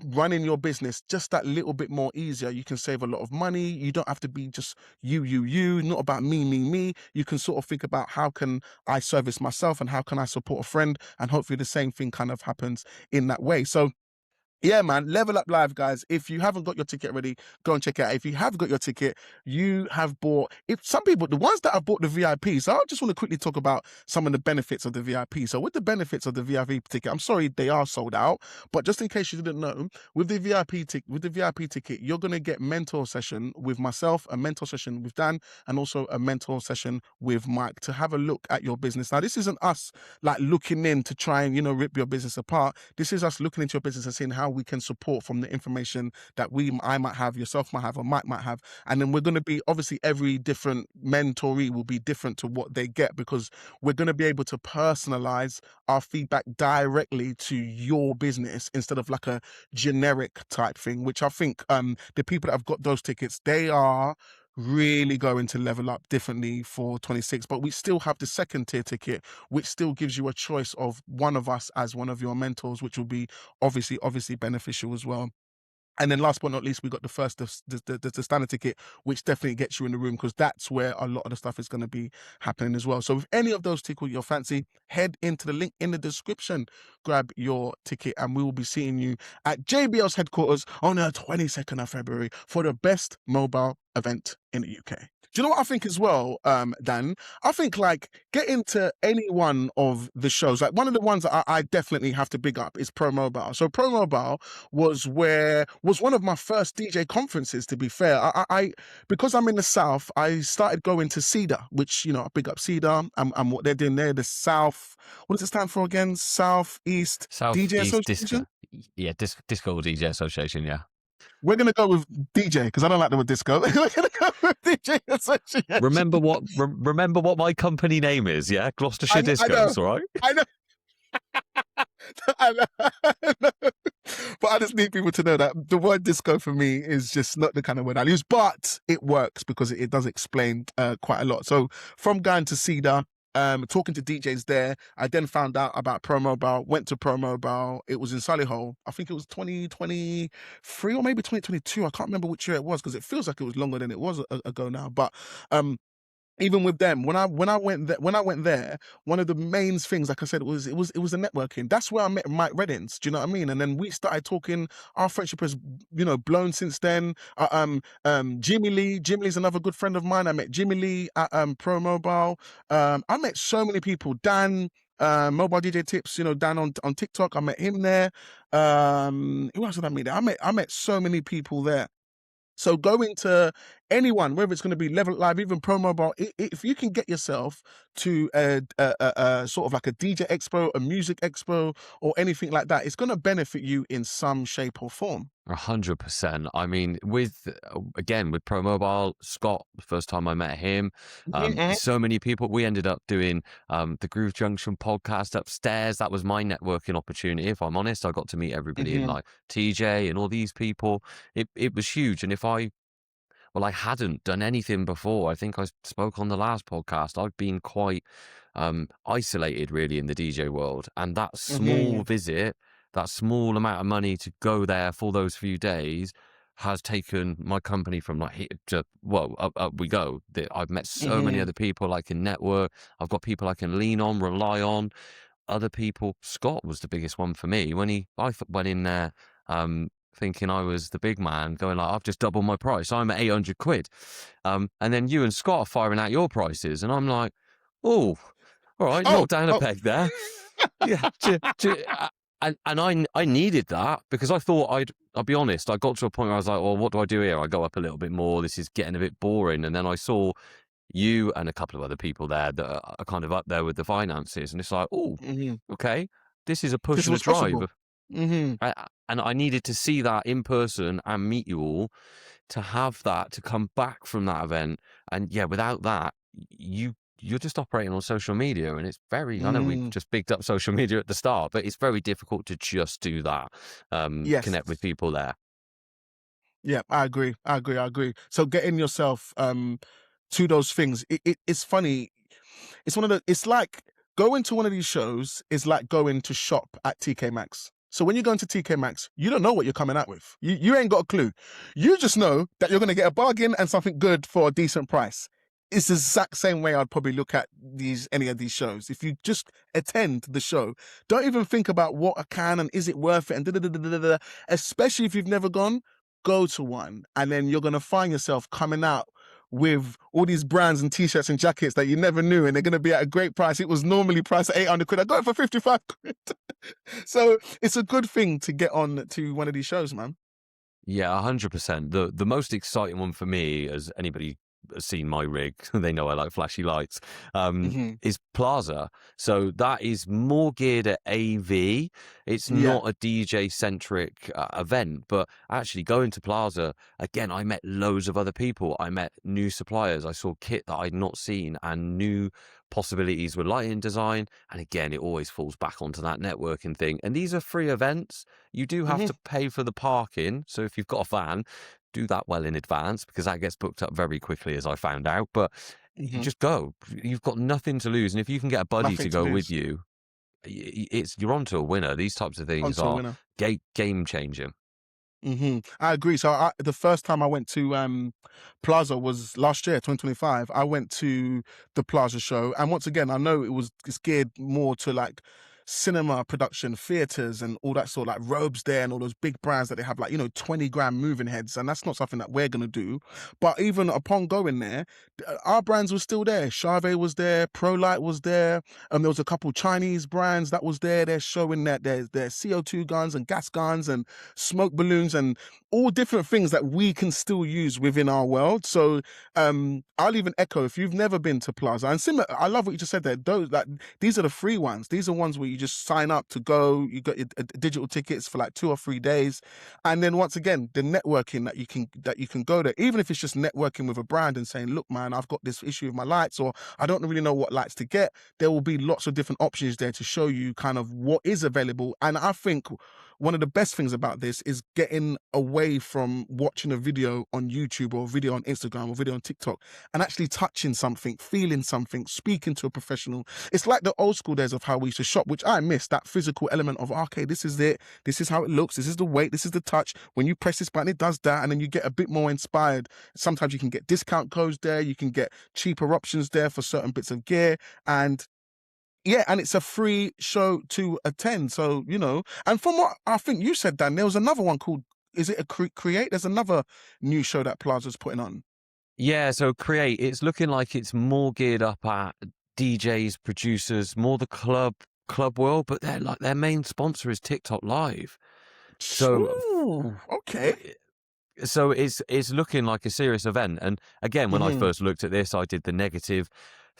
running your business just that little bit more easier. You can save a lot of money. You don't have to be just you, not about me. You can sort of think about how can I service myself and how can I support a friend, and hopefully the same thing kind of happens in that way. So yeah, man, Level Up Live, guys. If you haven't got your ticket ready, go and check it out. If you have got your ticket, you have bought. If some people, the ones that have bought the VIP, so I just want to quickly talk about some of the benefits of the VIP. So with the benefits of the VIP ticket, I'm sorry they are sold out, but just in case you didn't know, with the VIP ticket, you're gonna get mentor session with myself, a mentor session with Dan, and also a mentor session with Mike to have a look at your business. Now, this isn't us like looking in to try and rip your business apart. This is us looking into your business and seeing how we can support from the information that I might have, yourself might have, or Mike might have. And then we're going to be, obviously every different mentoree will be different to what they get, because we're going to be able to personalize our feedback directly to your business instead of like a generic type thing, which I think the people that have got those tickets, they are really going to level up differently for 26. But we still have the second tier ticket, which still gives you a choice of one of us as one of your mentors, which will be obviously beneficial as well. And then last but not least, we got the first, the standard ticket, which definitely gets you in the room, because that's where a lot of the stuff is going to be happening as well. So if any of those tickle your fancy, head into the link in the description, grab your ticket, and we will be seeing you at JBL's headquarters on the 22nd of February for the best mobile event in the UK. Do you know what I think as well, Dan? I think like get into any one of the shows. Like one of the ones that I definitely have to big up is Pro Mobile. So Pro Mobile was one of my first DJ conferences, to be fair. I because I'm in the South, I started going to Cedar, which, I big up Cedar and what they're doing there. The South, what does it stand for again? South East DJ Southeast Association? Disco DJ Association, yeah. We're going to go with DJ because I don't like the word disco. We're going to go with DJ Association. Remember what my company name is, yeah? Gloucestershire I know. Discos, all right? I know. I know. But I just need people to know that the word disco for me is just not the kind of word I use, but it works because it does explain quite a lot. So from going to Cedar, talking to DJs there, I then found out about Pro Mobile, went to Pro Mobile. It was in Solihull. I think it was 2023 or maybe 2022. I can't remember which year it was because it feels like it was longer than it was ago now. But even with them, when I went there, one of the main things, like I said, it was the networking. That's where I met Mike Reddins. Do you know what I mean? And then we started talking. Our friendship has, blown since then. Jimmy Lee's another good friend of mine. I met Jimmy Lee at Pro Mobile. I met so many people. Dan, Mobile DJ Tips, Dan on TikTok. I met him there. Who else did I meet there? I met so many people there. So going to anyone, whether it's going to be Level Live, even Pro Mobile, if you can get yourself to a sort of like a DJ expo, a music expo, or anything like that, it's going to benefit you in some shape or form. 100%. I mean, with Pro Mobile, Scott, the first time I met him, so many people. We ended up doing the Groove Junction podcast upstairs. That was my networking opportunity. If I'm honest, I got to meet everybody in like TJ and all these people. It was huge. And I hadn't done anything before. I think I spoke on the last podcast. I've been quite isolated really in the DJ world, and that small visit, that small amount of money to go there for those few days has taken my company from like here to up we go. I've met so many other people I can network. I've got people I can lean on, rely on. Other people. Scott was the biggest one for me when I went in there thinking I was the big man, going like, I've just doubled my price. I'm at 800 quid. And then you and Scott are firing out your prices. And I'm like, oh, all right, Oh, knocked down a oh. peg there. Yeah. I needed that because I thought I'll be honest, I got to a point where I was like, well, what do I do here? I go up a little bit more. This is getting a bit boring. And then I saw you and a couple of other people there that are kind of up there with the finances. And it's like, oh, okay, this is a push This and a was drive. possible. Mm-hmm. And I needed to see that in person and meet you all to have that, to come back from that event. And yeah, without that, you're just operating on social media, and it's very, I know we've just bigged up social media at the start, but it's very difficult to just do that, Yes. connect with people there. Yeah, I agree. So getting yourself to those things, it's funny. It's like going to one of these shows is like going to shop at TK Maxx. So when you go into TK Maxx, you don't know what you're coming out with. You ain't got a clue. You just know that you're going to get a bargain and something good for a decent price. It's the exact same way I'd probably look at any of these shows. If you just attend the show, don't even think about what I can and is it worth it and da-da-da-da-da-da. Especially if you've never gone, go to one, and then you're going to find yourself coming out with all these brands and t-shirts and jackets that you never knew, and they're going to be at a great price. It was normally priced at 800 quid. I got it for 55 quid. So it's a good thing to get on to one of these shows, man. Yeah, 100%. The most exciting one for me, as anybody has seen my rig, they know I like flashy lights, is Plaza. So that is more geared at AV. It's not a DJ centric event, but actually going to Plaza, again, I met loads of other people. I met new suppliers. I saw kit that I'd not seen and new possibilities with lighting design. And again, it always falls back onto that networking thing. And these are free events. You do have to pay for the parking. So if you've got a van, do that well in advance, because that gets booked up very quickly, as I found out. But you just go. You've got nothing to lose. And if you can get a buddy to go with you, you're on to a winner. These types of things are game changing. I agree. So the first time I went to Plaza was last year, 2025. I went to the Plaza show, and once again, I know it's geared more to like cinema production, theaters, and all that sort of like robes there, and all those big brands that they have, like 20 grand moving heads, and that's not something that we're gonna do. But even upon going there, our brands were still there. Charvet was there, ProLight was there, and there was a couple Chinese brands that was there. They're showing that their CO2 guns and gas guns and smoke balloons and all different things that we can still use within our world. So I'll even echo, if you've never been to Plaza, and similar, I love what you just said there. These are the free ones. These are ones where you just sign up to go. You got your digital tickets for like 2 or 3 days, and then once again, the networking that you can go there, even if it's just networking with a brand and saying, look, man, I've got this issue with my lights, or I don't really know what lights to get. There will be lots of different options there to show you kind of what is available. And I think one of the best things about this is getting away from watching a video on YouTube or a video on Instagram or a video on TikTok and actually touching something, feeling something, speaking to a professional. It's like the old school days of how we used to shop, which I miss, that physical element of, okay, this is it, this is how it looks, this is the weight, this is the touch. When you press this button, it does that, and then you get a bit more inspired. Sometimes you can get discount codes there, you can get cheaper options there for certain bits of gear, and yeah, and it's a free show to attend. So, and from what I think you said, Dan, there was another one called, is it a Create? There's another new show that Plaza's putting on. Yeah, so Create, it's looking like it's more geared up at DJs, producers, more the club world, but their main sponsor is TikTok Live. So Ooh, okay. So it's looking like a serious event. And again, when I first looked at this, I did the negative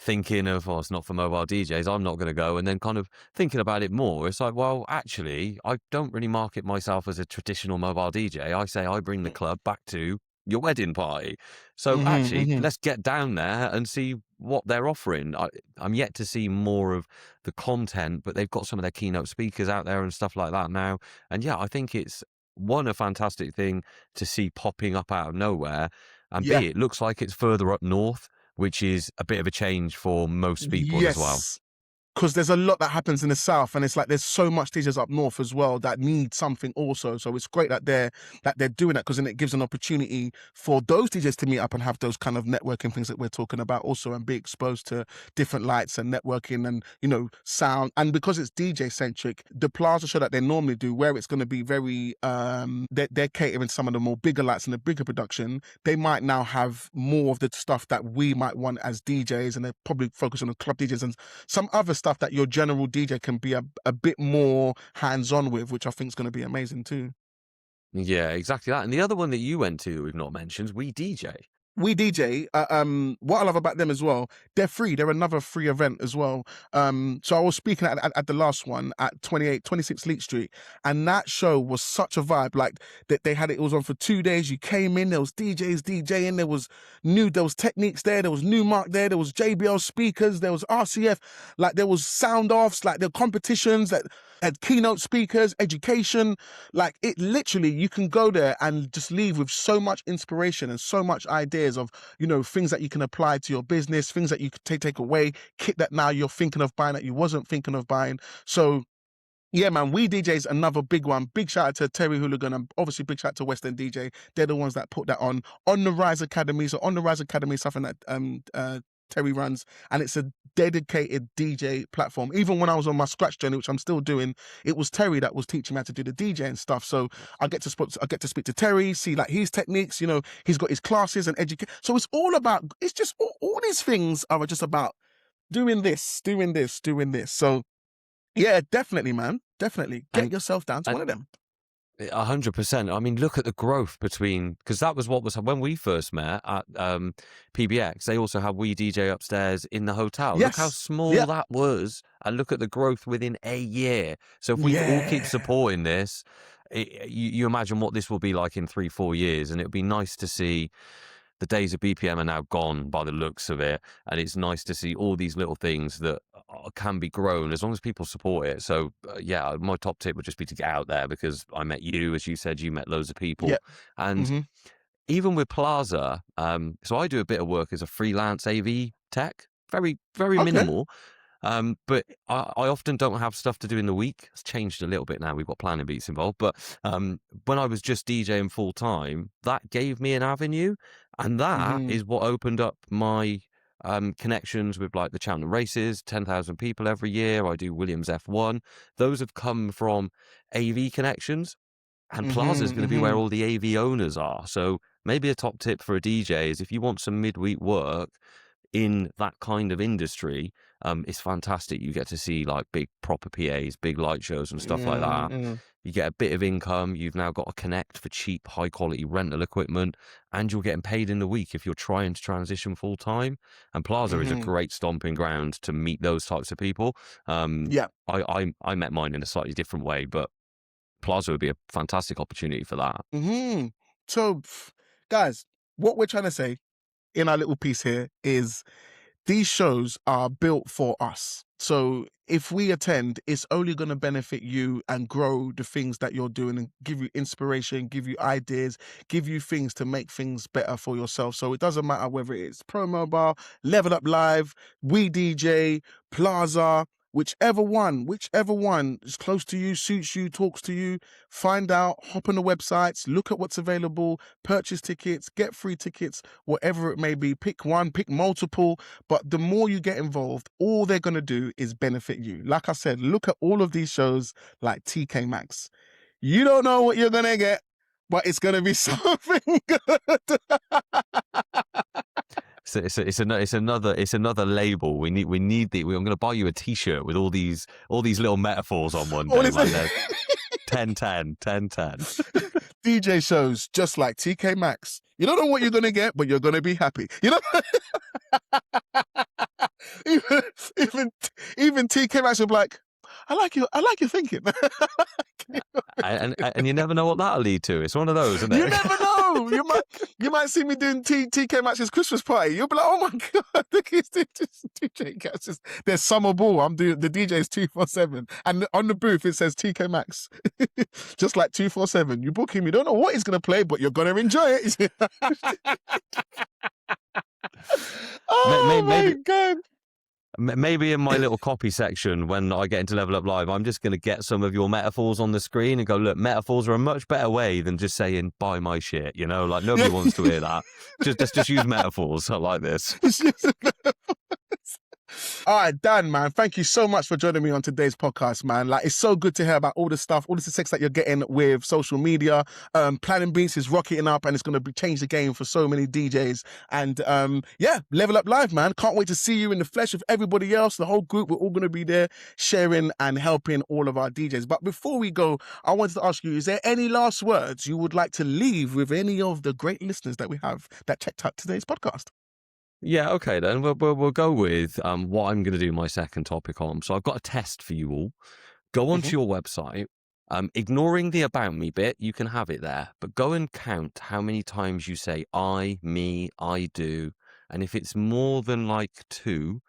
thinking of, oh, it's not for mobile DJs, I'm not going to go. And then kind of thinking about it more, it's like, well, actually, I don't really market myself as a traditional mobile DJ. I say I bring the club back to your wedding party. So actually, let's get down there and see what they're offering. I'm yet to see more of the content, but they've got some of their keynote speakers out there and stuff like that now. And yeah, I think it's a fantastic thing to see popping up out of nowhere, and B, it looks like it's further up north, which is a bit of a change for most people as well. because there's a lot that happens in the south, and it's like there's so much DJs up north as well that need something also. So it's great that they're doing that, because then it gives an opportunity for those DJs to meet up and have those kind of networking things that we're talking about also, and be exposed to different lights and networking and, you know, sound. And because it's DJ centric, the Plaza show that they normally do, where it's going to be very they're catering some of the more bigger lights and the bigger production, they might now have more of the stuff that we might want as DJs, and they're probably focused on the club DJs and some other stuff that your general DJ can be a bit more hands-on with, which I think is going to be amazing too. Yeah, exactly that. And the other one that you went to that we've not mentioned, We DJ. We DJ, what I love about them as well, they're free. They're another free event as well. So I was speaking at the last one at 26 Leek Street, and that show was such a vibe. Like they had it was on for 2 days. You came in, there was DJs DJing, there was techniques there was Newmark there was JBL speakers, there was RCF, like there was sound offs, like there were competitions that had keynote speakers, education. Like it literally, you can go there and just leave with so much inspiration and so much ideas of, you know, things that you can apply to your business, things that you could take away, kit that now you're thinking of buying that you wasn't thinking of buying. So yeah, man, We DJ's another big one. Big shout out to Terry Hooligan, and obviously big shout out to West End DJ. They're the ones that put that on the Rise Academy. So on the Rise Academy is something that Terry runs, and it's a dedicated DJ platform. Even when I was on my scratch journey, which I'm still doing, it was Terry that was teaching me how to do the DJ and stuff. So I get to speak to Terry, see like his techniques. You know, he's got his classes and educate. So it's all about. It's just all these things are just about doing this. So yeah, definitely, man. Definitely get yourself down to one of them. 100%. I mean, look at the growth between, because that was what was when we first met at PBX. They also had We DJ upstairs in the hotel. Yes. Look how small that was, and look at the growth within a year. So if we all keep supporting this, you imagine what this will be like in 3-4 years, and it would be nice to see. The days of BPM are now gone by the looks of it, and it's nice to see all these little things that can be grown as long as people support it. So yeah, my top tip would just be to get out there, because I met you, as you said, you met loads of people, and even with Plaza, so I do a bit of work as a freelance AV tech, very minimal. But I often don't have stuff to do in the week. It's changed a little bit now. We've got planning beats involved. But when I was just DJing full time, that gave me an avenue. And that is what opened up my connections with like the Cheltenham races, 10,000 people every year. I do Williams F1. Those have come from AV connections. And Plaza is going to be where all the AV owners are. So maybe a top tip for a DJ is if you want some midweek work in that kind of industry, it's fantastic. You get to see like big proper PAs, big light shows and stuff like that. You get a bit of income. You've now got to connect for cheap, high quality rental equipment, and you're getting paid in the week if you're trying to transition full time. And Plaza is a great stomping ground to meet those types of people. I met mine in a slightly different way, but Plaza would be a fantastic opportunity for that. So, guys, what we're trying to say in our little piece here is these shows are built for us. So if we attend, it's only going to benefit you and grow the things that you're doing and give you inspiration, give you ideas, give you things to make things better for yourself. So it doesn't matter whether it's Pro Mobile, Level Up Live, We DJ, Plaza, whichever one is close to you, suits you, talks to you, find out, hop on the websites, look at what's available, purchase tickets, get free tickets, whatever it may be. Pick one, pick multiple, but the more you get involved, all they're going to do is benefit you. Like I said, look at all of these shows like TK Maxx. You don't know what you're going to get, but it's going to be something good. So it's another label. We need I'm going to buy you a T-shirt with all these little metaphors on one day. Like 10-10. DJ shows just like TK Maxx. You don't know what you're going to get, but you're going to be happy. You know, even TK Maxx will be like, I like your thinking. and you never know what that'll lead to. It's one of those, isn't it? You never know. You might see me doing TK Maxx's Christmas party. You'll be like, oh my god, look, it's TK Maxx. There's summer ball. I'm doing the DJ's 247, and on the booth it says TK Maxx, just like 247. You book him, you don't know what he's gonna play, but you're gonna enjoy it. Oh my god. Maybe in my little copy section when I get into Level Up Live, I'm just going to get some of your metaphors on the screen and go, look, metaphors are a much better way than just saying, buy my shit, you know? Like, nobody wants to hear that. Just use metaphors. I like this. All right, Dan, man, thank you so much for joining me on today's podcast, man. Like, it's so good to hear about all the stuff, all the success that you're getting with social media. Planning Beats is rocketing up, and it's going to change the game for so many DJs. And yeah, Level Up Live, man. Can't wait to see you in the flesh with everybody else. The whole group, we're all going to be there sharing and helping all of our DJs. But before we go, I wanted to ask you, is there any last words you would like to leave with any of the great listeners that we have that checked out today's podcast? Yeah, okay then. We'll go with what I'm going to do my second topic on. So I've got a test for you all. Go onto your website. Ignoring the about me bit, you can have it there, but go and count how many times you say I, me, I do. And if it's more than like 2,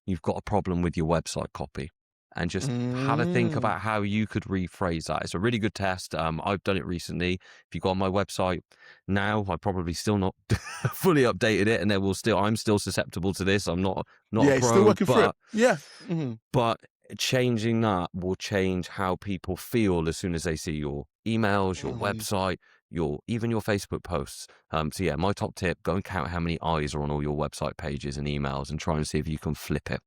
you've got a problem with your website copy. And just have a think about how you could rephrase that. It's a really good test. I've done it recently. If you go on my website now, I probably still not fully updated it, and I'm still susceptible to this. I'm not Yeah, a it's pro, still working through it. but Yeah. but changing that will change how people feel as soon as they see your emails, your website, even your Facebook posts. So yeah, my top tip: go and count how many eyes are on all your website pages and emails, and try and see if you can flip it.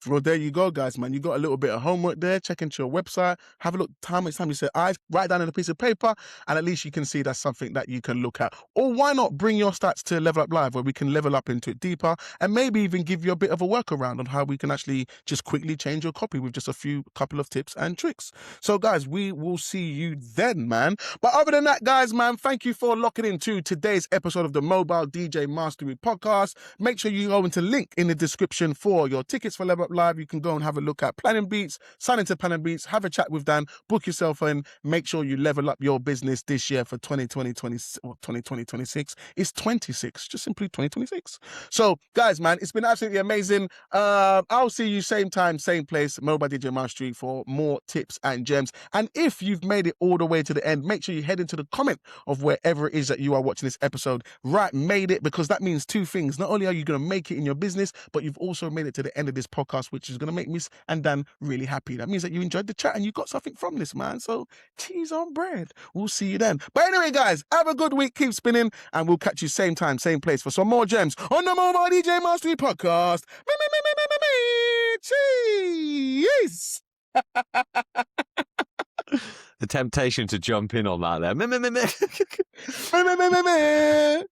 Well, there you go, guys, man. You got a little bit of homework there. Check into your website. Have a look. How much time you said eyes? Write down on a piece of paper, and at least you can see that's something that you can look at. Or why not bring your stats to Level Up Live, where we can level up into it deeper, and maybe even give you a bit of a workaround on how we can actually just quickly change your copy with just couple of tips and tricks. So, guys, we will see you then, man. But other than that, guys, man, thank you for locking into today's episode of the Mobile DJ Mastery Podcast. Make sure you go into the link in the description for your tickets for Level Up Live. You can go and have a look at Planning Beats, sign into Planning Beats, have a chat with Dan, book yourself in, make sure you level up your business this year for 2026. It's 26, just simply 2026. So, guys, man, it's been absolutely amazing. I'll see you same time, same place, Mobile DJ Mastery, for more tips and gems. And if you've made it all the way to the end, make sure you head into the comment of wherever it is that you are watching this episode. Right, made it, because that means 2 things. Not only are you going to make it in your business, but you've also made it to the end of this podcast, which is going to make me and Dan really happy. That means that you enjoyed the chat and you got something from this, man. So cheese on bread. We'll see you then. But anyway, guys, have a good week. Keep spinning, and we'll catch you same time, same place for some more gems on the Mobile DJ Mastery Podcast. Cheese. The temptation to jump in on that there.